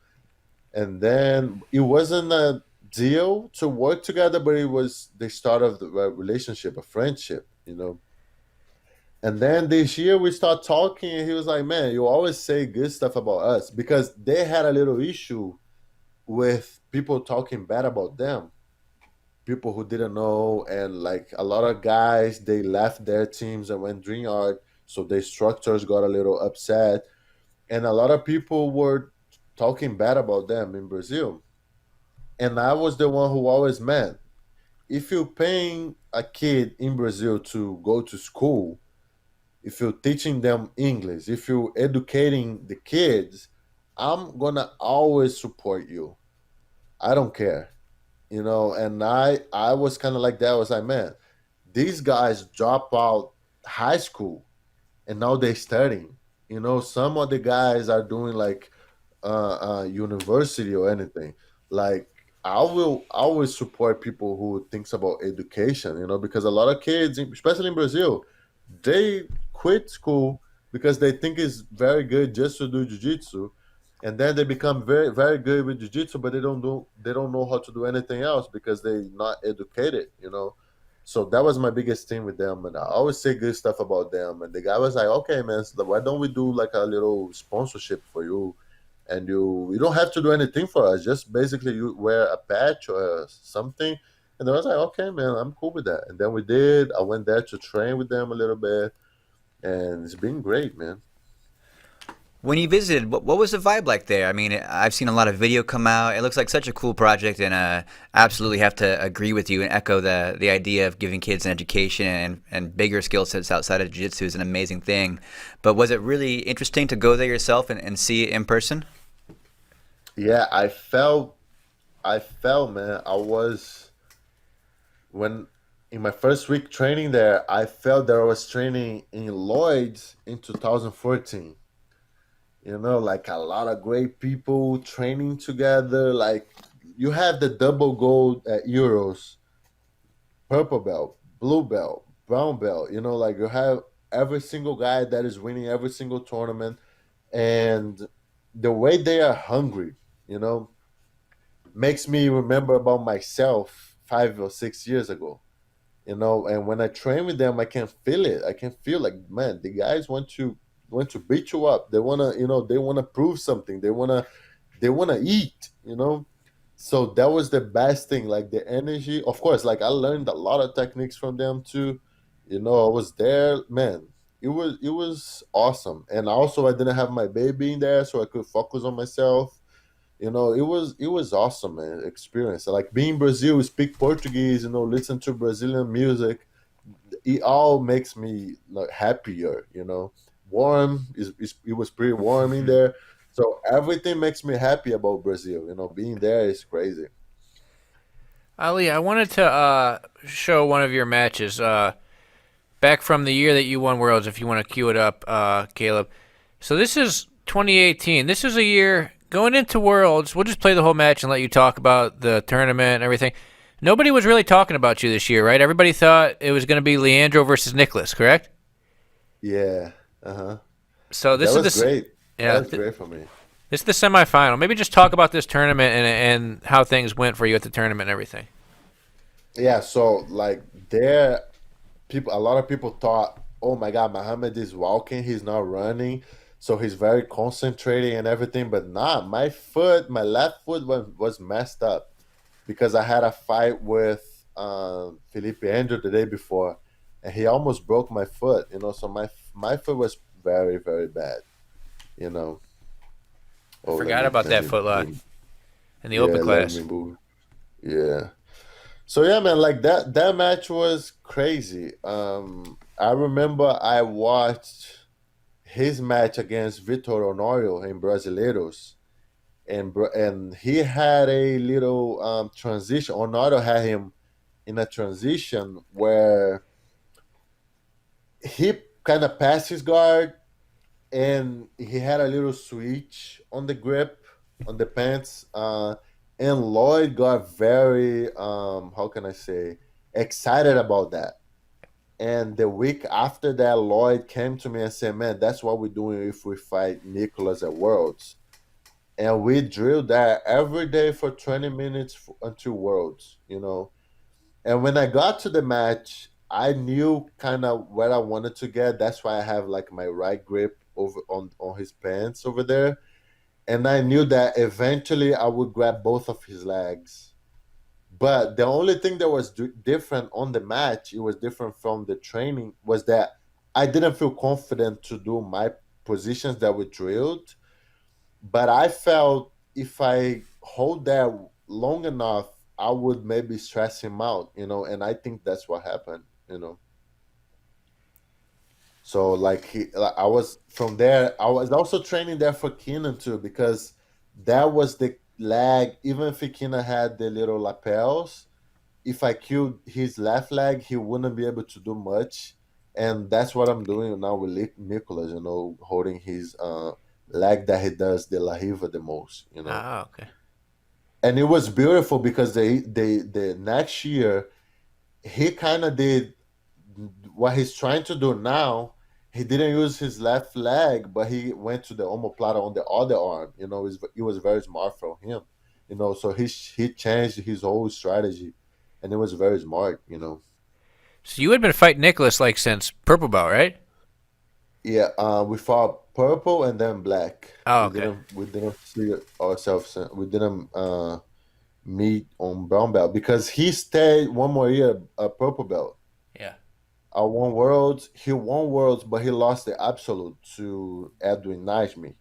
And then it wasn't a deal to work together, but it was the start of the relationship, a friendship. And then this year we start talking, and he was like, "Man, you always say good stuff about us," because they had a little issue with people talking bad about them, people who didn't know, and like a lot of guys they left their teams and went Dream Art, so their structures got a little upset, and a lot of people were talking bad about them in Brazil. And I was the one who always meant, if you're paying a kid in Brazil to go to school, if you're teaching them English, if you're educating the kids, I'm gonna always support you. I don't care. And I was kind of like that. I was like, man, these guys drop out high school and now they're studying. Some of the guys are doing like university or anything. Like I will always support people who thinks about education. Because a lot of kids, especially in Brazil, they quit school because they think it's very good just to do jiu-jitsu, and then they become very very good with jiu-jitsu, but they don't know how to do anything else because they're not educated. So that was my biggest thing with them, and I always say good stuff about them. And the guy was like, okay man, so why don't we do like a little sponsorship for you, and you don't have to do anything for us, just basically you wear a patch or something. And I was like, okay man, I'm cool with that. And then we did. I went there to train with them a little bit, and it's been great, man. When you visited, what was the vibe like there? I mean, I've seen a lot of video come out. It looks like such a cool project, and absolutely have to agree with you and echo the idea of giving kids an education and bigger skill sets outside of jiu-jitsu is an amazing thing. But was it really interesting to go there yourself and see it in person? Yeah, I felt, man. I was when in my first week training there, I felt that I was training in Lloyd's in 2014. Like a lot of great people training together. Like you have the double gold at Euros, purple belt, blue belt, brown belt. Like you have every single guy that is winning every single tournament, and the way they are hungry, you know, makes me remember about myself 5 or 6 years ago. And when I train with them, I can feel it. I can feel like, man, the guys want to beat you up. They wanna, they wanna prove something. They wanna eat. So that was the best thing, like the energy. Of course, like I learned a lot of techniques from them too. I was there, man. It was awesome. And also, I didn't have my baby in there, so I could focus on myself. It was awesome, man. Experience like being in Brazil, speak Portuguese. Listen to Brazilian music. It all makes me like happier. Warm it was pretty warm in there, so everything makes me happy about Brazil. Being there is crazy. Ali, I wanted to show one of your matches back from the year that you won Worlds. If you want to cue it up, Caleb. So this is 2018. This is a year going into Worlds. We'll just play the whole match and let you talk about the tournament and everything. Nobody was really talking about you this year, right? Everybody thought it was going to be Leandro versus Nicholas, correct? Yeah. Uh-huh. So That this is was great. That yeah, was great for me. this is the semifinal. Maybe just talk about this tournament and how things went for you at the tournament and everything. Yeah, so like there people a lot of people thought, oh my god, Mahamed is walking, he's not running, so he's very concentrating and everything. But nah, my left foot was messed up because I had a fight with Felipe Andrew the day before, and he almost broke my foot. So my foot was very very bad. You know. I Oh, let forgot me about let that me footlock move. in the open Yeah, let class. me move. Yeah. So yeah, man, like that match was crazy. I remember I watched his match against Vitor Honório in Brasileiros, and he had a little transition. Honório had him in a transition where he kind of passed his guard, and he had a little switch on the grip on the pants. And Lloyd got very how can I say, excited about that. And the week after that, Lloyd came to me and said, man, that's what we're doing if we fight Nicholas at Worlds. And we drilled that every day for 20 minutes until Worlds. And when I got to the match, I knew kind of where I wanted to get. That's why I have like my right grip over on his pants over there. And I knew that eventually I would grab both of his legs. But the only thing that was different on the match, it was different from the training, was that I didn't feel confident to do my positions that were drilled. But I felt if I hold that long enough, I would maybe stress him out. And I think that's what happened. So like I was from there. I was also training there for Keenan too, because that was the leg. Even if Keenan had the little lapels, if I killed his left leg, he wouldn't be able to do much. And that's what I'm doing now with Nicholas. Holding his leg that he does the La Riva the most. Ah, okay. And it was beautiful because the next year he kind of did what he's trying to do now. He didn't use his left leg, but he went to the omoplata on the other arm. It was very smart from him. So he changed his whole strategy, and it was very smart. So you had been fighting Nicholas like since purple belt, right? Yeah, we fought purple and then black. Oh, We okay. didn't we didn't see ourselves. We didn't meet on brown belt because he stayed one more year at purple belt. Yeah. I won worlds. He won worlds, but he lost the absolute to Edwin Najmi.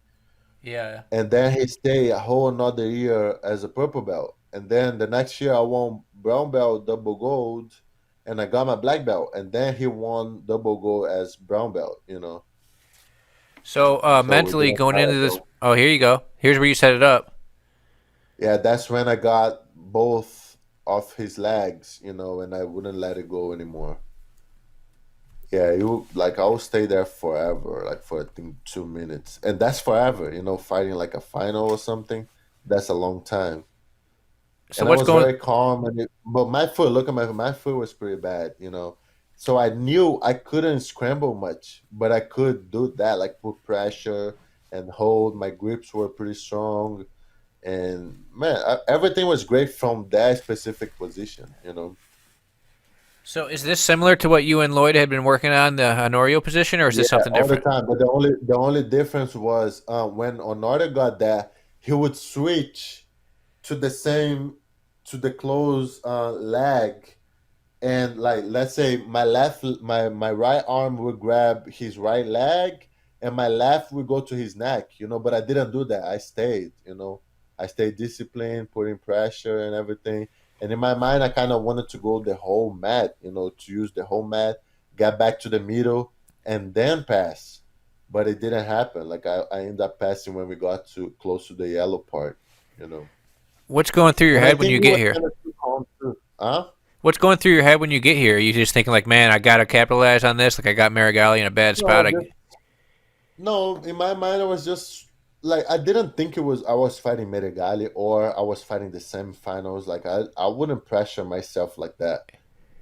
Yeah. and then he stayed a whole another year as a purple belt, and then the next year I won brown belt double gold, and I got my black belt, and then he won double gold as brown belt. So So we mentally didn't going fight into this, though. oh, here you go. Here's where you set it up. Yeah, that's when I got both of his legs, and I wouldn't let it go anymore. Yeah, you like I'll stay there forever, like for I think 2 minutes, and that's forever. Fighting like a final or something. That's a long time. So And I what's was going? very calm, but my foot, look at my foot was pretty bad. So I knew I couldn't scramble much, but I could do that, like put pressure and hold. My grips were pretty strong, and man, everything was great from that specific position. So is this similar to what you and Lloyd had been working on, the Honorio position, or is this Yeah, something all the different? time. But the only difference was when Honora got that, he would switch to the same to the close leg, and like let's say my right arm would grab his right leg, and my left would go to his neck. But I didn't do that. I stayed disciplined, putting pressure and everything. And in my mind I kind of wanted to go the whole mat, to use the whole mat, get back to the middle, and then pass. But it didn't happen. Like I ended up passing when we got too close to the yellow part. What's going through your And I head when think you he get was here? kind of too calm too. Huh? What's going through your head when you get here? Are you just thinking like, man, I gotta capitalize on this. Like I got Marigali in a bad spot. No, no, in my mind, I was just like I didn't think it was I was fighting Meregali or I was fighting the semifinals. Like I wouldn't pressure myself like that.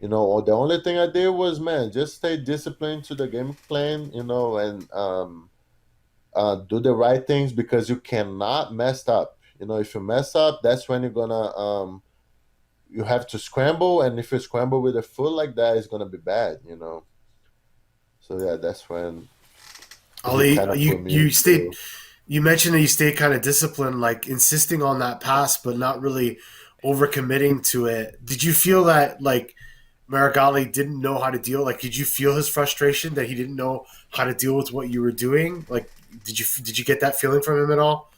Or the only thing I did was, man, just stay disciplined to the game plan, and do the right things because you cannot mess up. If you mess up, that's when you're gonna you have to scramble, and if you scramble with a foot like that, it's gonna be bad. So yeah, that's when he Ali, kind of you put me you stayed. into. You mentioned that you stayed kind of disciplined, like insisting on that pass, but not really overcommitting to it. Did you feel that like Marigali didn't know how to deal? Like, did you feel his frustration that he didn't know how to deal with what you were doing? Like, did you get that feeling from him at all?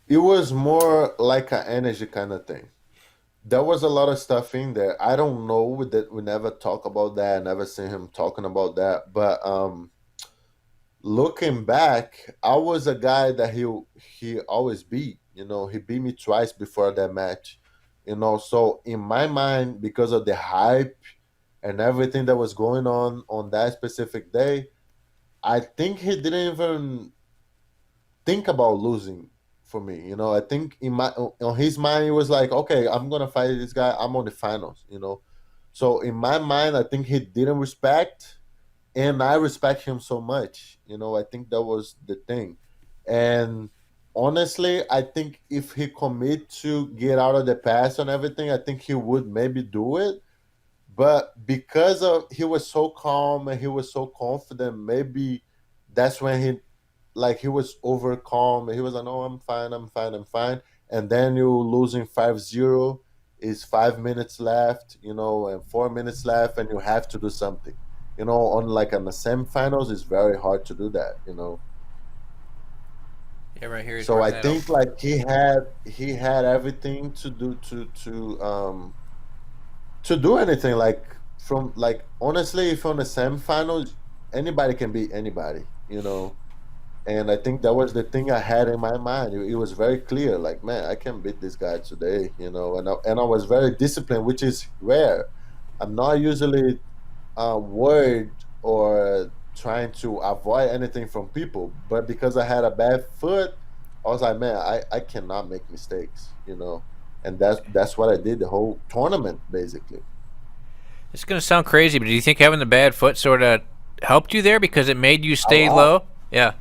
It was more like an energy kind of thing. There was a lot of stuff in there. I don't know that we never talk about that. I never seen him talking about that. But looking back, I was a guy that he always beat. He beat me twice before that match. So in my mind, because of the hype and everything that was going on that specific day, I think he didn't even think about losing for me. I think in my on his mind it was like, okay, I'm gonna fight this guy. I'm on the finals. So in my mind, I think he didn't respect, and I respect him so much. I think that was the thing. And honestly, I think if he commit to get out of the past and everything, I think he would maybe do it. But because of he was so calm and he was so confident, maybe that's when he was over calm and he was like, "No, I'm fine, I'm fine, I'm fine." And then you losing 5-0, is 5 minutes left, and 4 minutes left, and you have to do something. On like on the semifinals, it's very hard to do that. Yeah, right here. He's So I working that out. think like he had everything to do to do anything. Like from like honestly, if on the semifinals, anybody can beat anybody. And I think that was the thing I had in my mind. It was very clear, like, man, I can beat this guy today. And I was very disciplined, which is rare. I'm not usually worried or trying to avoid anything from people, but because I had a bad foot, I was like, man, I cannot make mistakes. And that's what I did the whole tournament, basically. It's gonna sound crazy, but do you think having the bad foot sort of helped you there because it made you A stay lot. low? Yeah.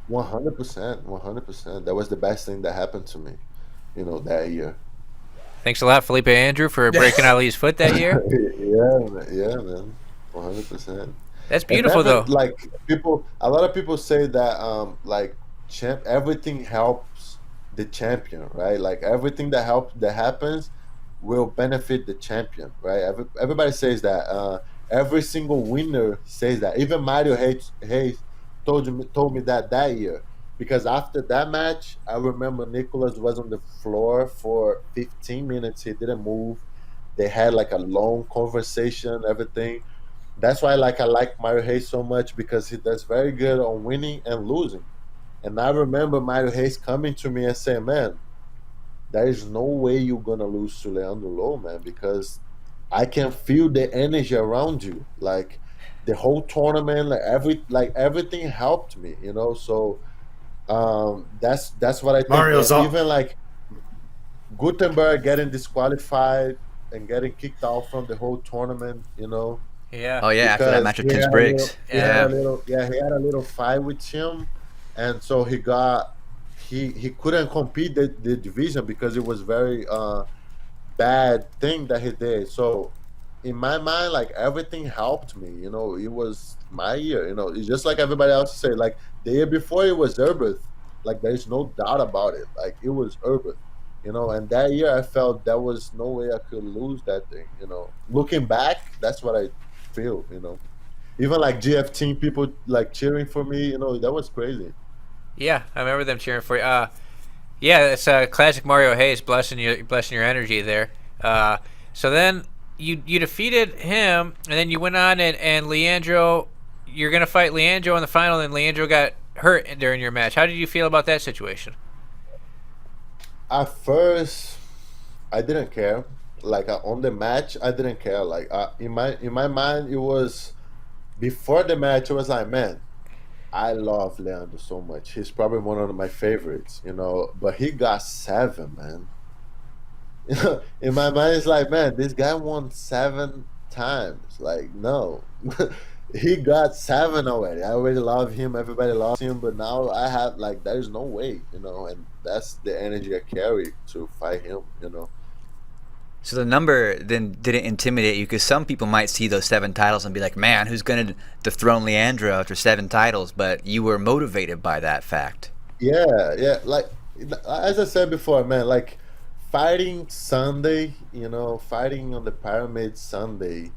100%, 100%. That was the best thing that happened to me, that year. Thanks a lot, Felipe Andrew, for breaking Ali's foot that year. Yeah, man, 100%. That's And beautiful, never though. like people. A lot of people say that like everything helps the champion, right? Like everything that happens will benefit the champion, right? Everybody says that. Every single winner says that. Even Mario Hayes told me that year. because after that match, I remember Nicholas was on the floor for 15 minutes. He didn't move. They had like a long conversation, everything. That's why like I like Mario Hayes so much because he does very good on winning and losing. And I remember Mario Hayes coming to me and saying, "Man, there is no way you're gonna lose to Leandro Low, man, because I can feel the energy around you. Like the whole tournament, like everything helped me, you know. So that's what I think. Mario's And all. even like Gutenberg getting disqualified and getting kicked out from the whole tournament, you know, Yeah. Oh yeah, after that because match with Tim Spriggs. Yeah. he had a little fight with him, and so he couldn't compete the division because it was very bad thing that he did. So in my mind, like everything helped me. You know, it was my year. You know, it's just like everybody else say. Like the year before, it was Herbert. Like there's no doubt about it. Like it was Herbert. You know, and that year I felt there was no way I could lose that thing. You know, looking back, that's what I feel. You know, even like GF team people like cheering for me. You know, that was crazy. Yeah, I remember them cheering for you. Yeah, it's classic Mario Hayes blessing your energy there. So then you defeated him, and then you went on and Leandro, you're gonna fight Leandro in the final, and Leandro got hurt during your match. How did you feel about that situation? At first, I didn't care. Like on the match, I didn't care. Like in my mind, it was before the match. It was like, man, I love Leandro so much. He's probably one of my favorites, you know. But he got seven, man. You know, in my mind, it's like, man, this guy won seven times. Like, no, he got seven already. I already love him. Everybody loves him. But now I have like, there's no way, you know. And that's the energy I carry to fight him, you know. So the number then didn't intimidate you because some people might see those 7 titles and be like, "Man, who's going to dethrone Leandro after 7 titles?" But you were motivated by that fact. Yeah, yeah. Like as I said before, man. Like fighting Sunday, you know, fighting on the Pyramid Sunday,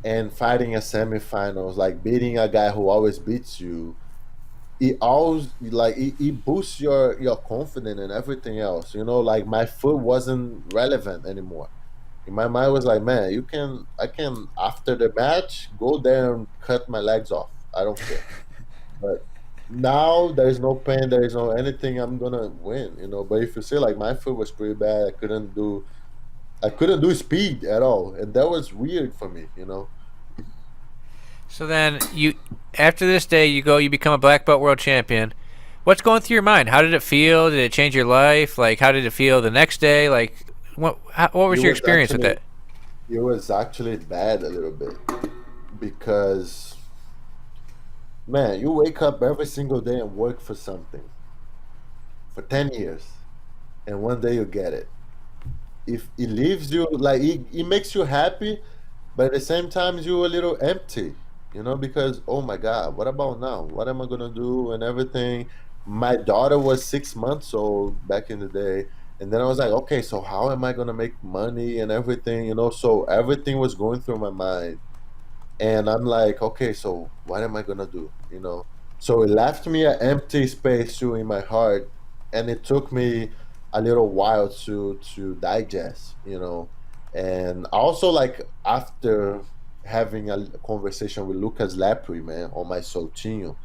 and fighting a semifinals, like beating a guy who always beats you. It always like it boosts your confidence and everything else. You know, like my foot wasn't relevant anymore. In my mind, was like, man, I can after the match go there and cut my legs off. I don't care. But now there is no pain, there is no anything. I'm gonna win, you know. But if you see, like my foot was pretty bad. I couldn't do speed at all, and that was weird for me, you know. So then after this day, you become a black belt world champion. What's going through your mind? How did it feel? Did it change your life? Like, how did it feel the next day? Like, what was It your was experience with actually that? it was actually bad a little bit because man, you wake up every single day and work for something for 10 years, and one day you get it. If it leaves you like it makes you happy, but at the same time you're a little empty, you know, because oh my god, what about now, what am I gonna do and everything. My daughter was 6 months old back in the day, and then I was like, okay, so how am I gonna make money and everything, you know, so everything was going through my mind. And I'm like, okay, so what am I gonna do, you know. So it left me an empty space too in my heart, and it took me a little while to digest, you know. And also like after having a conversation with Lucas Lepre, man, on my Soltinho,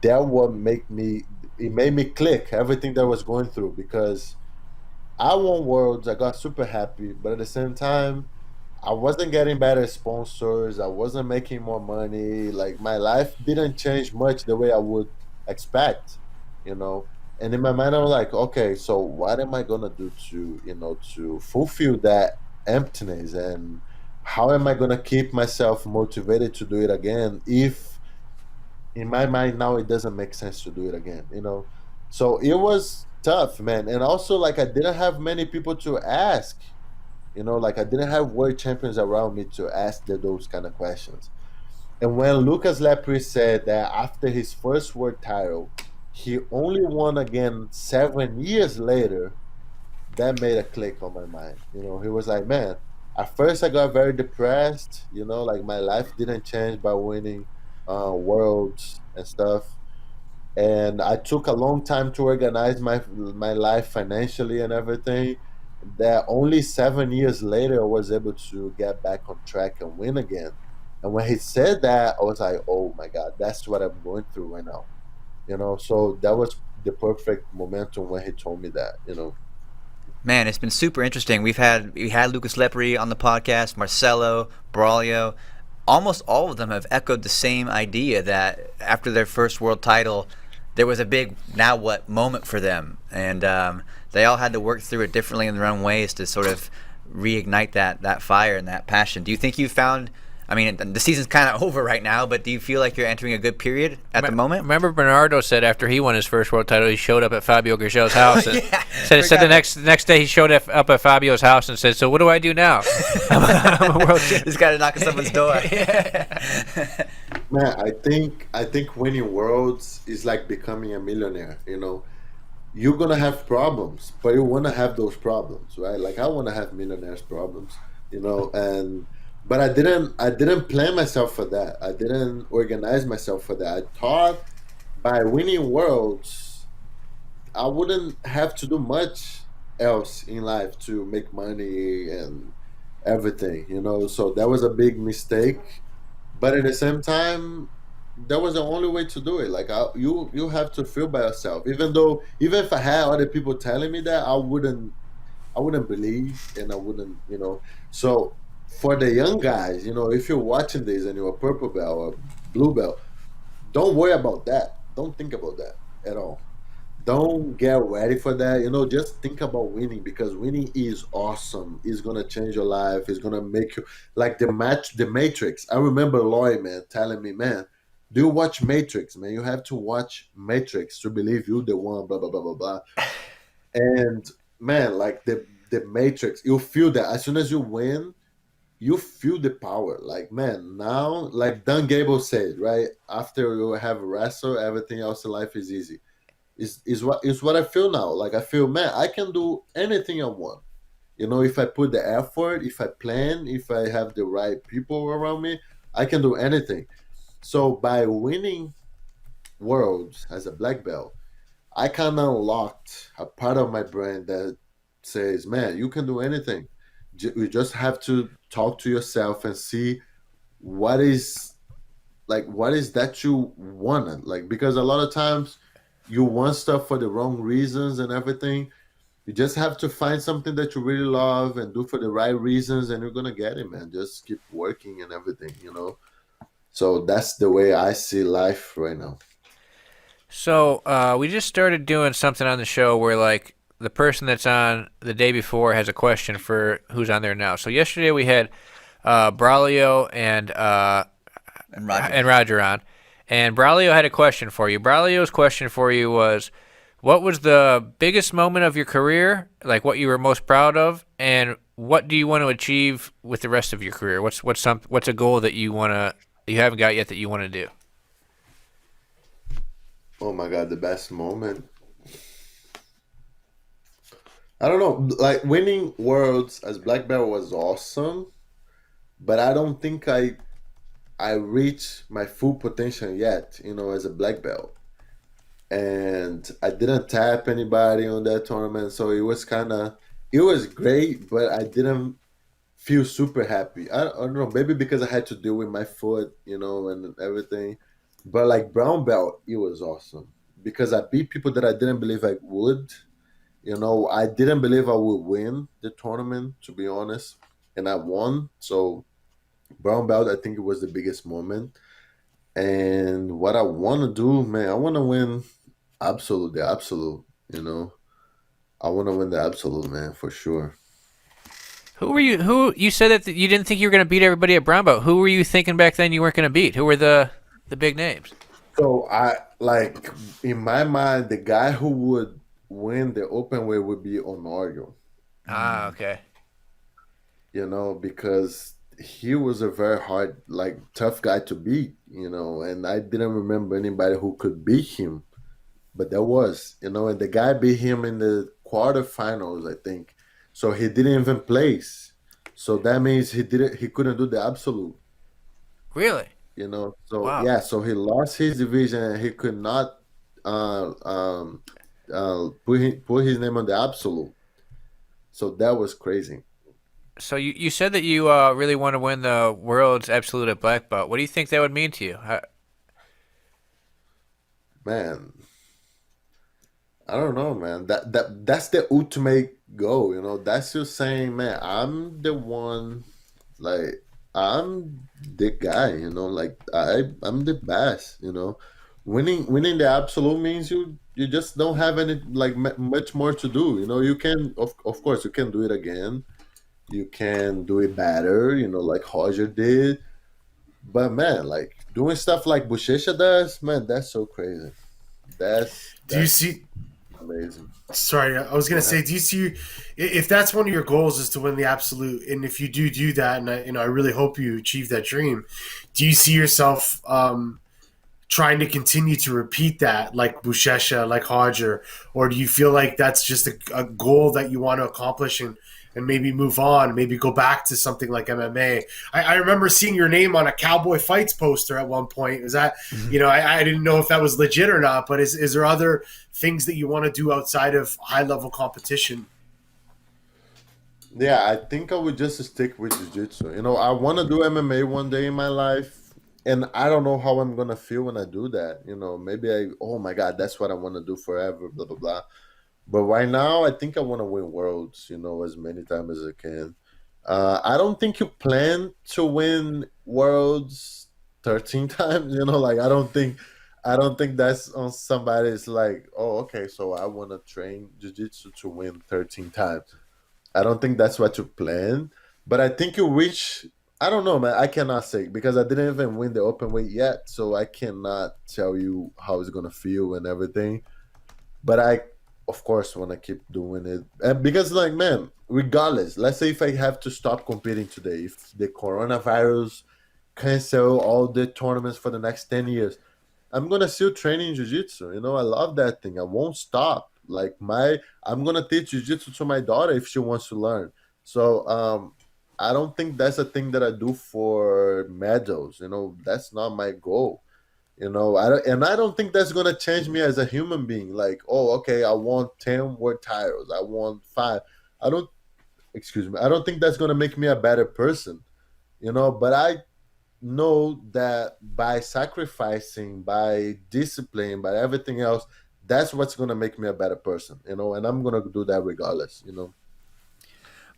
that what make me it made me click everything that I was going through, because I won worlds, I got super happy, but at the same time I wasn't getting better sponsors. I wasn't making more money. Like my life didn't change much the way I would expect, you know. And in my mind, I was like, okay, so what am I gonna do to, you know, to fulfill that emptiness, and how am I gonna keep myself motivated to do it again? If in my mind now it doesn't make sense to do it again, you know. So it was tough, man. And also like I didn't have many people to ask, you know, like I didn't have world champions around me to ask those kind of questions. And when Lucas Lepre said that after his first world title, he only won again 7 years later, that made a click on my mind. You know, he was like, man, at first I got very depressed, you know, like my life didn't change by winning worlds and stuff. and I took a long time to organize my life financially and everything. That only 7 years later I was able to get back on track and win again. And when he said that, I was like, "Oh my God, that's what I'm going through right now." So that was the perfect momentum when he told me that. Man, it's been super interesting. We had Lucas Lepri on the podcast, Marcelo, Braulio. Almost all of them have echoed the same idea that after their first world title, there was a big now what moment for them, and they all had to work through it differently in their own ways to sort of reignite that fire and that passion. Do you think you found? I mean, the season's kind of over right now, but do you feel like you're entering a good period at the moment? Remember Bernardo said after he won his first world title, he showed up at Fabio Gurgel's house. And Yeah, said the forgot next day he showed up at Fabio's house and said, "So what do I do now? I'm a world champion." Just got to knock on someone's door. Man, I think winning worlds is like becoming a millionaire. You're gonna have problems, but you wanna have those problems, right? Like I wanna have millionaires problems, and but I didn't plan myself for that. I didn't organize myself for that. I thought by winning worlds, I wouldn't have to do much else in life to make money and everything. So that was a big mistake. But at the same time, that was the only way to do it. Like you have to feel by yourself. Even if I had other people telling me that, I wouldn't believe, and I wouldn't. So for the young guys, if you're watching this and you're a purple belt or blue belt, don't worry about that. Don't think about that at all. Don't get ready for that. Just think about winning, because winning is awesome. It's gonna change your life. It's gonna make you like the Matrix. I remember Lloyd, man, telling me, man, do you watch Matrix, man? You have to watch Matrix to believe you the one, blah blah blah blah blah. And man, like the Matrix, you feel that as soon as you win, you feel the power. Like, man, now, like Dan Gable said, right? After you have wrestled, everything else in life is easy. Is what I feel now. Like I feel, man, I can do anything I want. If I put the effort, if I plan, if I have the right people around me, I can do anything. So by winning worlds as a black belt, I kind of unlocked a part of my brain that says, man, you can do anything. You just have to talk to yourself and see what is what is that you want. Like, because a lot of times you want stuff for the wrong reasons and everything. You just have to find something that you really love and do for the right reasons, and you're gonna get it, man. Just keep working and everything. So that's the way I see life right now. So we just started doing something on the show where like the person that's on the day before has a question for who's on there now. So yesterday we had Braulio And Roger. and Roger on, and Braulio had a question for you. Braulio's question for you was, what was the biggest moment of your career, like what you were most proud of, and what do you want to achieve with the rest of your career? What's a goal that you haven't got yet that you want to do? Oh my god, the best moment. I don't know. Like winning worlds as black belt was awesome, but I don't think I reached my full potential yet, as a black belt. And I didn't tap anybody on that tournament, so it was great, but I didn't feel super happy. I don't know, maybe because I had to deal with my foot, and everything. But like brown belt, it was awesome because I beat people that I didn't believe I would. I didn't believe I would win the tournament, to be honest, and I won. So brown belt, I think it was the biggest moment. And what I want to do, man, I want to win absolute, the absolute. You know, I want to win the absolute, man, for sure. Who were you? Who you said that you didn't think you were going to beat everybody at brown belt? Who were you thinking back then you weren't going to beat? Who were the big names? So I like in my mind, the guy who would win the open weight would be Honorio. Ah, okay. Because he was a very hard, like tough guy to beat, and I didn't remember anybody who could beat him, but there was, and the guy beat him in the quarterfinals, I think. So he didn't even place. So that means he couldn't do the absolute. Really? So Wow. yeah, so he lost his division and he could not put his name on the absolute. So that was crazy, So you said that you really want to win the world's absolute at black belt. What do you think that would mean to you? man. I don't know, man. That's the ultimate goal. That's just saying, man, I'm the one. Like I'm the guy. Like I'm the best. Winning the absolute means you just don't have any like much more to do. You can of course you can do it again. You can do it better. Like Roger did. But man, like doing stuff like Buchecha does, man, that's so crazy. Do you That's see? amazing. Sorry, I was Go gonna ahead. say, do you see if that's one of your goals is to win the absolute, and if you do that, and I really hope you achieve that dream, do you see yourself trying to continue to repeat that, like Bushesha, like Hodger, or do you feel like that's just a goal that you want to accomplish and maybe move on, maybe go back to something like MMA? I remember seeing your name on a Cowboy Fights poster at one point. Is that, I didn't know if that was legit or not, but is there other things that you want to do outside of high level competition? Yeah, I think I would just stick with jiu-jitsu. I want to do MMA one day in my life, and I don't know how I'm gonna feel when I do that. Maybe oh my God, that's what I want to do forever, blah blah blah. But right now, I think I want to win worlds. As many times as I can. I don't think you plan to win worlds 13 times. Like I don't think that's on somebody's like, oh, okay, so I want to train jiu-jitsu to win 13 times. I don't think that's what you plan, but I think you reach. I don't know, man. I cannot say because I didn't even win the open weight yet, so I cannot tell you how it's gonna feel and everything. But I, of course, want to keep doing it, and because, like, man, regardless, let's say if I have to stop competing today, if the coronavirus cancel all the tournaments for the next 10 years, I'm gonna still train in jiu-jitsu. I love that thing. I won't stop. Like I'm gonna teach jiu-jitsu to my daughter if she wants to learn. So I don't think that's a thing that I do for medals. That's not my goal. I don't think that's gonna change me as a human being. Like, oh, okay, I want 10 world titles. I want five. I don't. Excuse me. I don't think that's gonna make me a better person. But I know that by sacrificing, by discipline, by everything else, that's what's gonna make me a better person. And I'm gonna do that regardless.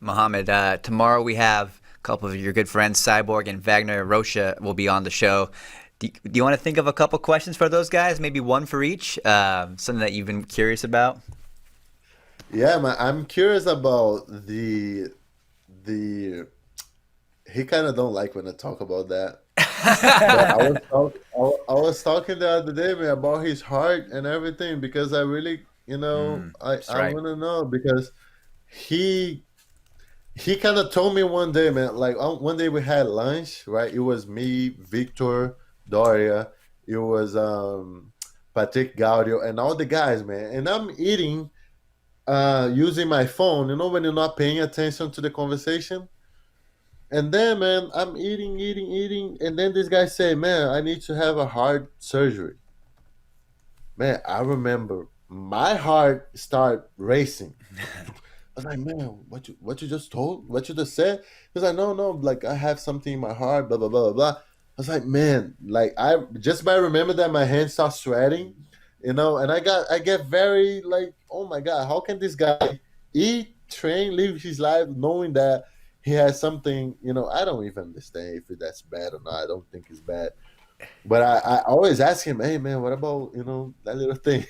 Mohammed, tomorrow we have a couple of your good friends, Cyborg and Wagner Rocha, will be on the show. Do you want to think of a couple questions for those guys? Maybe one for each. Something that you've been curious about. Yeah, man, I'm curious about the he kind of don't like when I talk about that. But I was talking the other day, man, about his heart and everything because I really, I That's I right. want to know because he he kind of told me one day, man. Like one day we had lunch, right? It was me, Victor, Doria. It was Patrick Gaudio and all the guys, man. And I'm eating using my phone. When you're not paying attention to the conversation. And then, man, I'm eating, eating, eating, and then this guy say, "Man, I need to have a heart surgery." Man, I remember my heart start racing. I was like, "Man, what you just told? What you just said?" He's like, "No, no, like I have something in my heart, blah blah blah blah blah." I was like, "Man, like I just by remember that my hands start sweating, and I get very like, oh my god, how can this guy eat, train, live his life knowing that he has something? I don't even understand if that's bad or not. I don't think it's bad, but I always ask him, hey man, what about that little thing?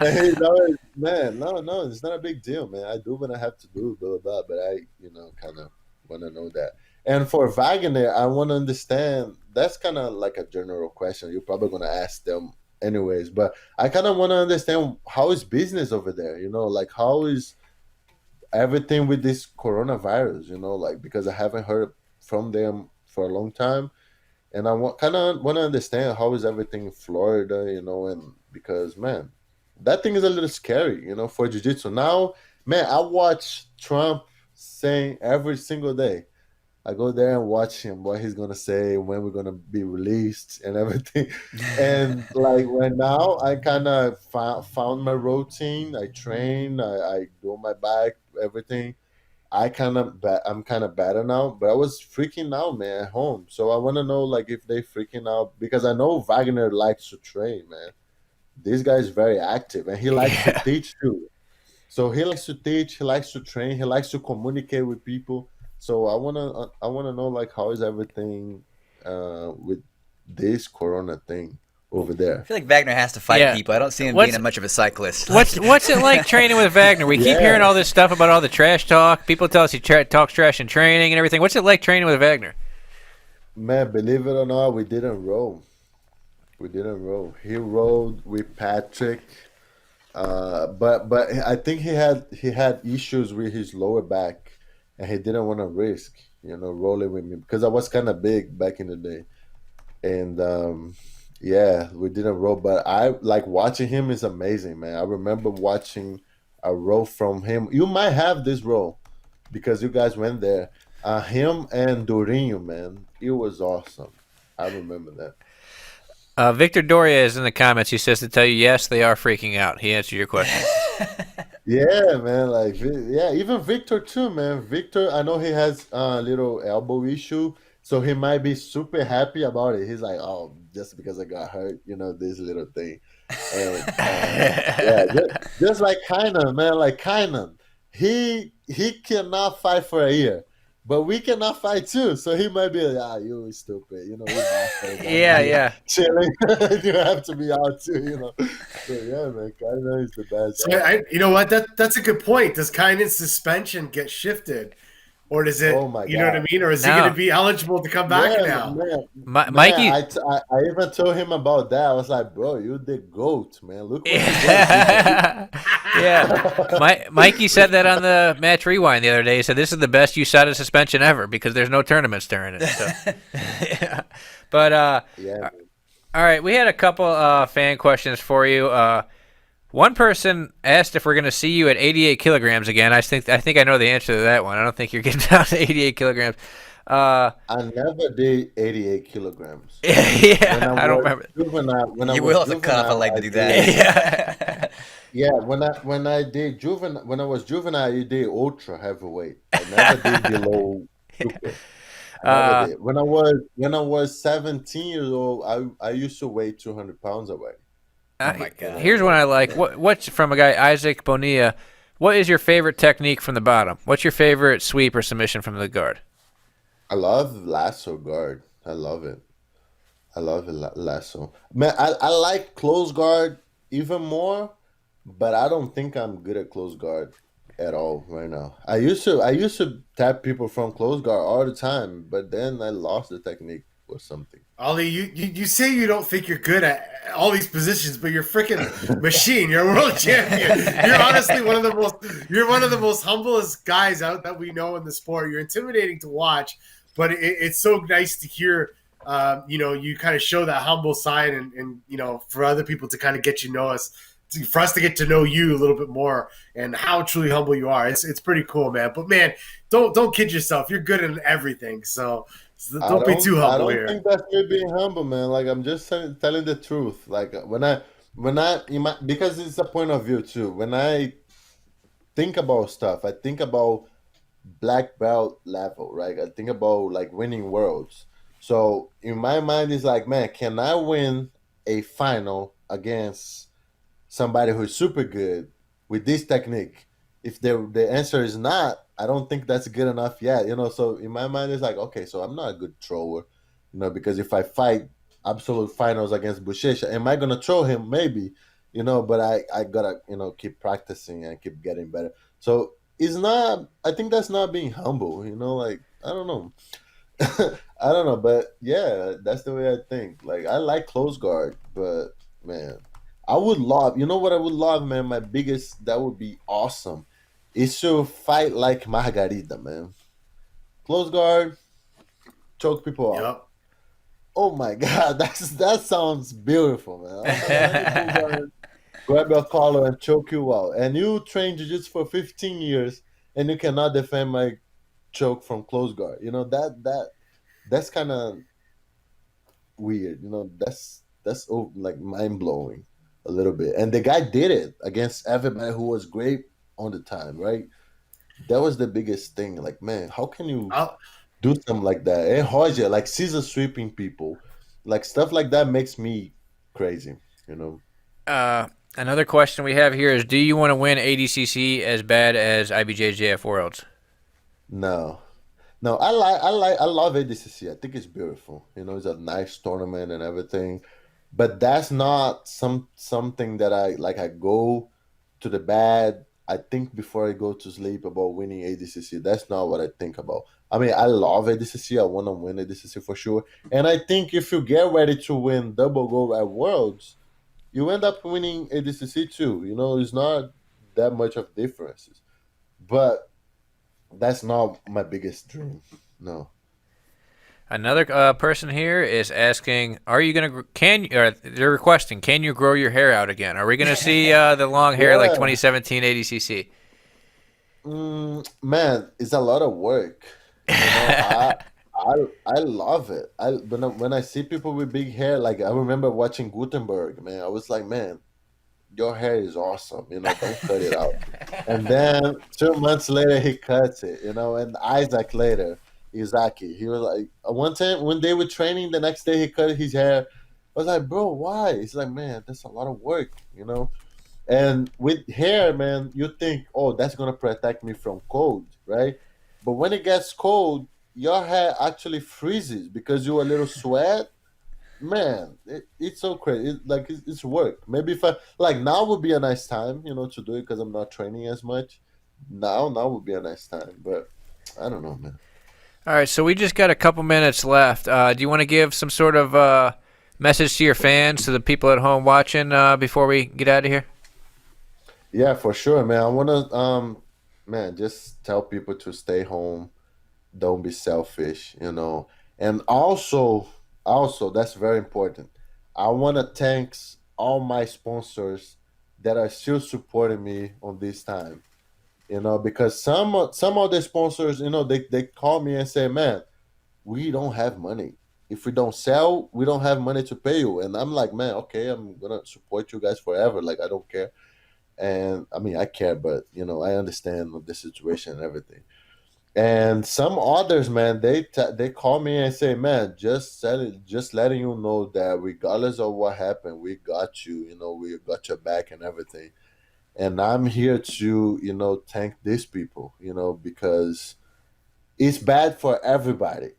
And he's always, man, no, no, it's not a big deal, man. I do what I have to do, blah, blah, blah. But I, kind of want to know that. And for Wagner, I want to understand. That's kind of like a general question. You're probably going to ask them anyways. But I kind of want to understand how is business over there? Like how is everything with this coronavirus? Like because I haven't heard from them for a long time and I want to understand how is everything in Florida, and because man, that thing is a little scary, for jiu-jitsu. Now, man, I watch Trump saying every single day. I go there and watch him, what he's gonna say, when we're gonna be released, and everything. And like right now, I kind of found my routine. I train, I do my back, everything. I'm kind of better now, but I was freaking out, man, at home. So I want to know, like, if they freaking out because I know Wagner likes to train, man. This guy is very active, and he likes to Yeah. teach too. So he likes to teach, he likes to train, he likes to communicate with people. So I wanna know, like, how is everything with this Corona thing over I there? feel like Wagner has to fight Yeah. people. I don't see him What's being much of a cyclist. what's it like training with Wagner? We keep hearing Yeah, all this stuff about all the trash talk. People tell us he talks trash in training and everything. What's it like training with Wagner? man, believe it or not, we didn't roll. We didn't roll. He rode with Patrick. But I think he had issues with his lower back, and he didn't want to risk, rolling with me because I was kind of big back in the day, and yeah, we didn't roll. But I like watching him is amazing, man. I remember watching a roll from him. You might have this roll because you guys went there. Him and Durinho, man, it was awesome. I remember that. Victor Doria is in the comments. He says to tell you, yes, they are freaking out. He answered your question. Yeah, man. Like, yeah, even Victor too, man. Victor, I know he has a little elbow issue, so he might be super happy about it. He's like, "Oh, just because I got hurt, this little thing," and yeah, just like Kainan, man. Like Kainan, he cannot fight for a year, but we cannot fight too. So he might be like, "Ah, you stupid," we bastards out Yeah, here yeah. chilling. You have to be out too. So yeah, man, Kainan is the best. So you know what? That's a good point. Does Kynan's suspension get shifted, or does Oh it? my You know what I god. mean? Or is he going to No. be eligible to come back Yeah, now? man, man. Mikey. I even told him about that. I was like, bro, you the goat, man. Look what you did. Yeah. Yeah. Mikey said that on the match rewind the other day. He said this is the best USADA suspension ever because there's no tournaments during it. So. Yeah. But Yeah, man. all right, we had a couple fan questions for you. One person asked if we're going to see you at 88 kilograms again. I think I know the answer to that one. I don't think you're getting down to 88 kilograms. Uh, I never did 88 kilograms. When yeah, I I don't was remember. juvenile, when I You was will have to cut off a juvenile, leg to I do did. that. Yeah, when I did juvenile, when I was juvenile, I did ultra heavyweight. I never did below super. I never Uh, did. When I was 17 years old, I used to weigh 200 pounds away. Oh my God. Here's one I like. What's from a guy Isaac Bonilla? What is your favorite technique from the bottom? What's your favorite sweep or submission from the guard? I love lasso guard. I love it. I love it, lasso. Man, I like close guard even more, but I don't think I'm good at close guard at all right now. I used to tap people from close guard all the time, but then I lost the technique or something. Ollie, you say you don't think you're good at all these positions, but you're freaking machine. You're a world champion. You're honestly one of the most humblest guys out that we know in the sport. You're intimidating to watch, but it's so nice to hear. You kind of show that humble side, and for other people to kind of get you know us, for us to get to know you a little bit more, and how truly humble you are. It's pretty cool, man. But man, don't kid yourself. You're good in everything, so I don't be too don't I humble don't here. think that's me being humble, man. Like I'm just telling the truth. Like because it's a point of view too. When I think about stuff, I think about black belt level, right? I think about like winning worlds. So in my mind, it's like, man, can I win a final against somebody who's super good with this technique? If the answer is not, I don't think that's good enough yet. So in my mind, it's like, okay, so I'm not a good thrower, because if I fight absolute finals against Buchecha, am I gonna throw him? Maybe, but I gotta keep practicing and keep getting better. So it's not. I think that's not being humble. Like I don't know. I don't know, but yeah, that's the way I think. Like I like close guard, but man, I would love. You know what I would love, man? My biggest that would be awesome is to fight like Margarita, man. Close guard, choke people out. Yep. Oh my god, that sounds beautiful, man. Let me close guard, grab your collar and choke you out. And you train jiu-jitsu for 15 years and you cannot defend my choke from close guard. That's kind of weird. Like mind blowing a little bit. And the guy did it against everybody who was great on the time, right? That was the biggest thing. Like, man, how can you I'll, do something like that? And Roger, like scissor sweeping people, like stuff like that makes me crazy. You know. Another question we have here is: do you want to win ADCC as bad as IBJJF Worlds? No, no, I love ADCC. I think it's beautiful. It's a nice tournament and everything, but that's not something that I like. I go to the bed. I think before I go to sleep about winning ADCC. That's not what I think about. I mean, I love ADCC. I want to win ADCC for sure. And I think if you get ready to win double gold at Worlds, you end up winning ADCC too. It's not that much of differences. But that's not my biggest dream. No. Another person here is asking: are you gonna or they're requesting? Can you grow your hair out again? Are we gonna see the long hair like Yeah. 2017 ADCC? Man, it's a lot of work. I love it. When I see people with big hair, like I remember watching Gutenberg, man, I was like, man, your hair is awesome. Don't cut it out. And then 2 months later, he cuts it. And Isaki, he was like, one time when they were training, the next day he cut his hair. I was like, bro, why? He's like, man, that's a lot of work. And with hair, man, you think, oh, that's gonna protect me from cold, right? But when it gets cold, your hair actually freezes because you a little sweat. Man, it's so crazy. It's work. Maybe if I like now would be a nice time, to do it because I'm not training as much. Now would be a nice time, but I don't know, man. All right, so we just got a couple minutes left. Do you want to give some sort of message to your fans, to the people at home watching, before we get out of here? Yeah, for sure, man. I wanna man, just tell people to stay home, don't be selfish. And also that's very important. I want to thanks all my sponsors that are still supporting me on this time. Because some of the sponsors, they call me and say, man, we don't have money. If we don't sell, we don't have money to pay you. And I'm like, man, okay, I'm gonna support you guys forever. Like, I don't care. And I mean, I care, but I understand the situation and everything. And some others, man, they call me and say, man, just letting you know that regardless of what happened, we got you. We got your back and everything. And I'm here to thank these people. Because it's bad for everybody.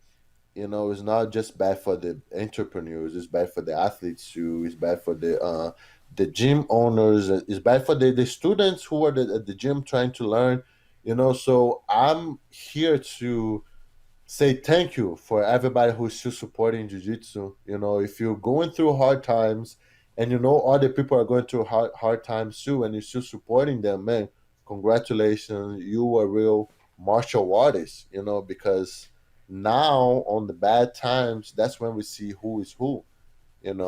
It's not just bad for the entrepreneurs. It's bad for the athletes too. It's bad for the gym owners. It's bad for the students who are at the gym trying to learn. So I'm here to say thank you for everybody who's still supporting jiu-jitsu. If you're going through hard times and other people are going through hard times too, and you're still supporting them, man, congratulations. You are real martial artists, because now on the bad times, that's when we see who is who. And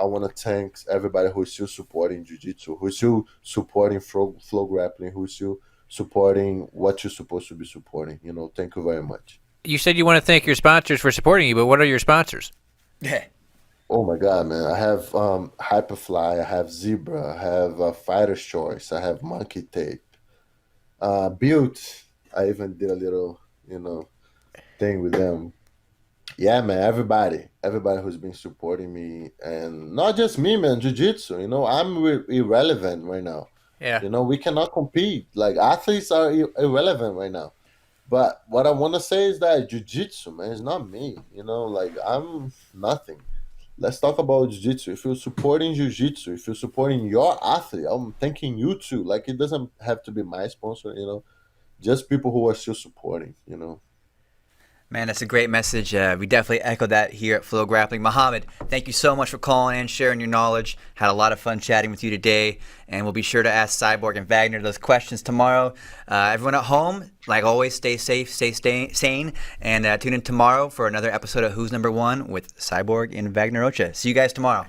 I want to thank everybody who's still supporting jiu-jitsu, who's still supporting flow grappling, who's still supporting what you're supposed to be supporting. Thank you very much. You said you want to thank your sponsors for supporting you, but what are your sponsors? Oh my God, man! I have Hyperfly, I have Zebra, I have Fighter's Choice, I have Monkey Tape, Butte. I even did a little, thing with them. Yeah, man, everybody who's been supporting me, and not just me, man, jiu-jitsu. I'm irrelevant right now. Yeah. We cannot compete. Like, athletes are irrelevant right now. But what I want to say is that jiu-jitsu, man, is not me. Like, I'm nothing. Let's talk about jiu-jitsu. If you're supporting jiu-jitsu, if you're supporting your athlete, I'm thanking you too. Like, it doesn't have to be my sponsor, just people who are still supporting. Man, that's a great message. We definitely echo that here at FloGrappling. Mahamed, thank you so much for calling in, sharing your knowledge. Had a lot of fun chatting with you today, and we'll be sure to ask Cyborg and Wagner those questions tomorrow. Everyone at home, like always, stay safe, stay sane, and tune in tomorrow for another episode of Who's Number One with Cyborg and Wagner Rocha. See you guys tomorrow.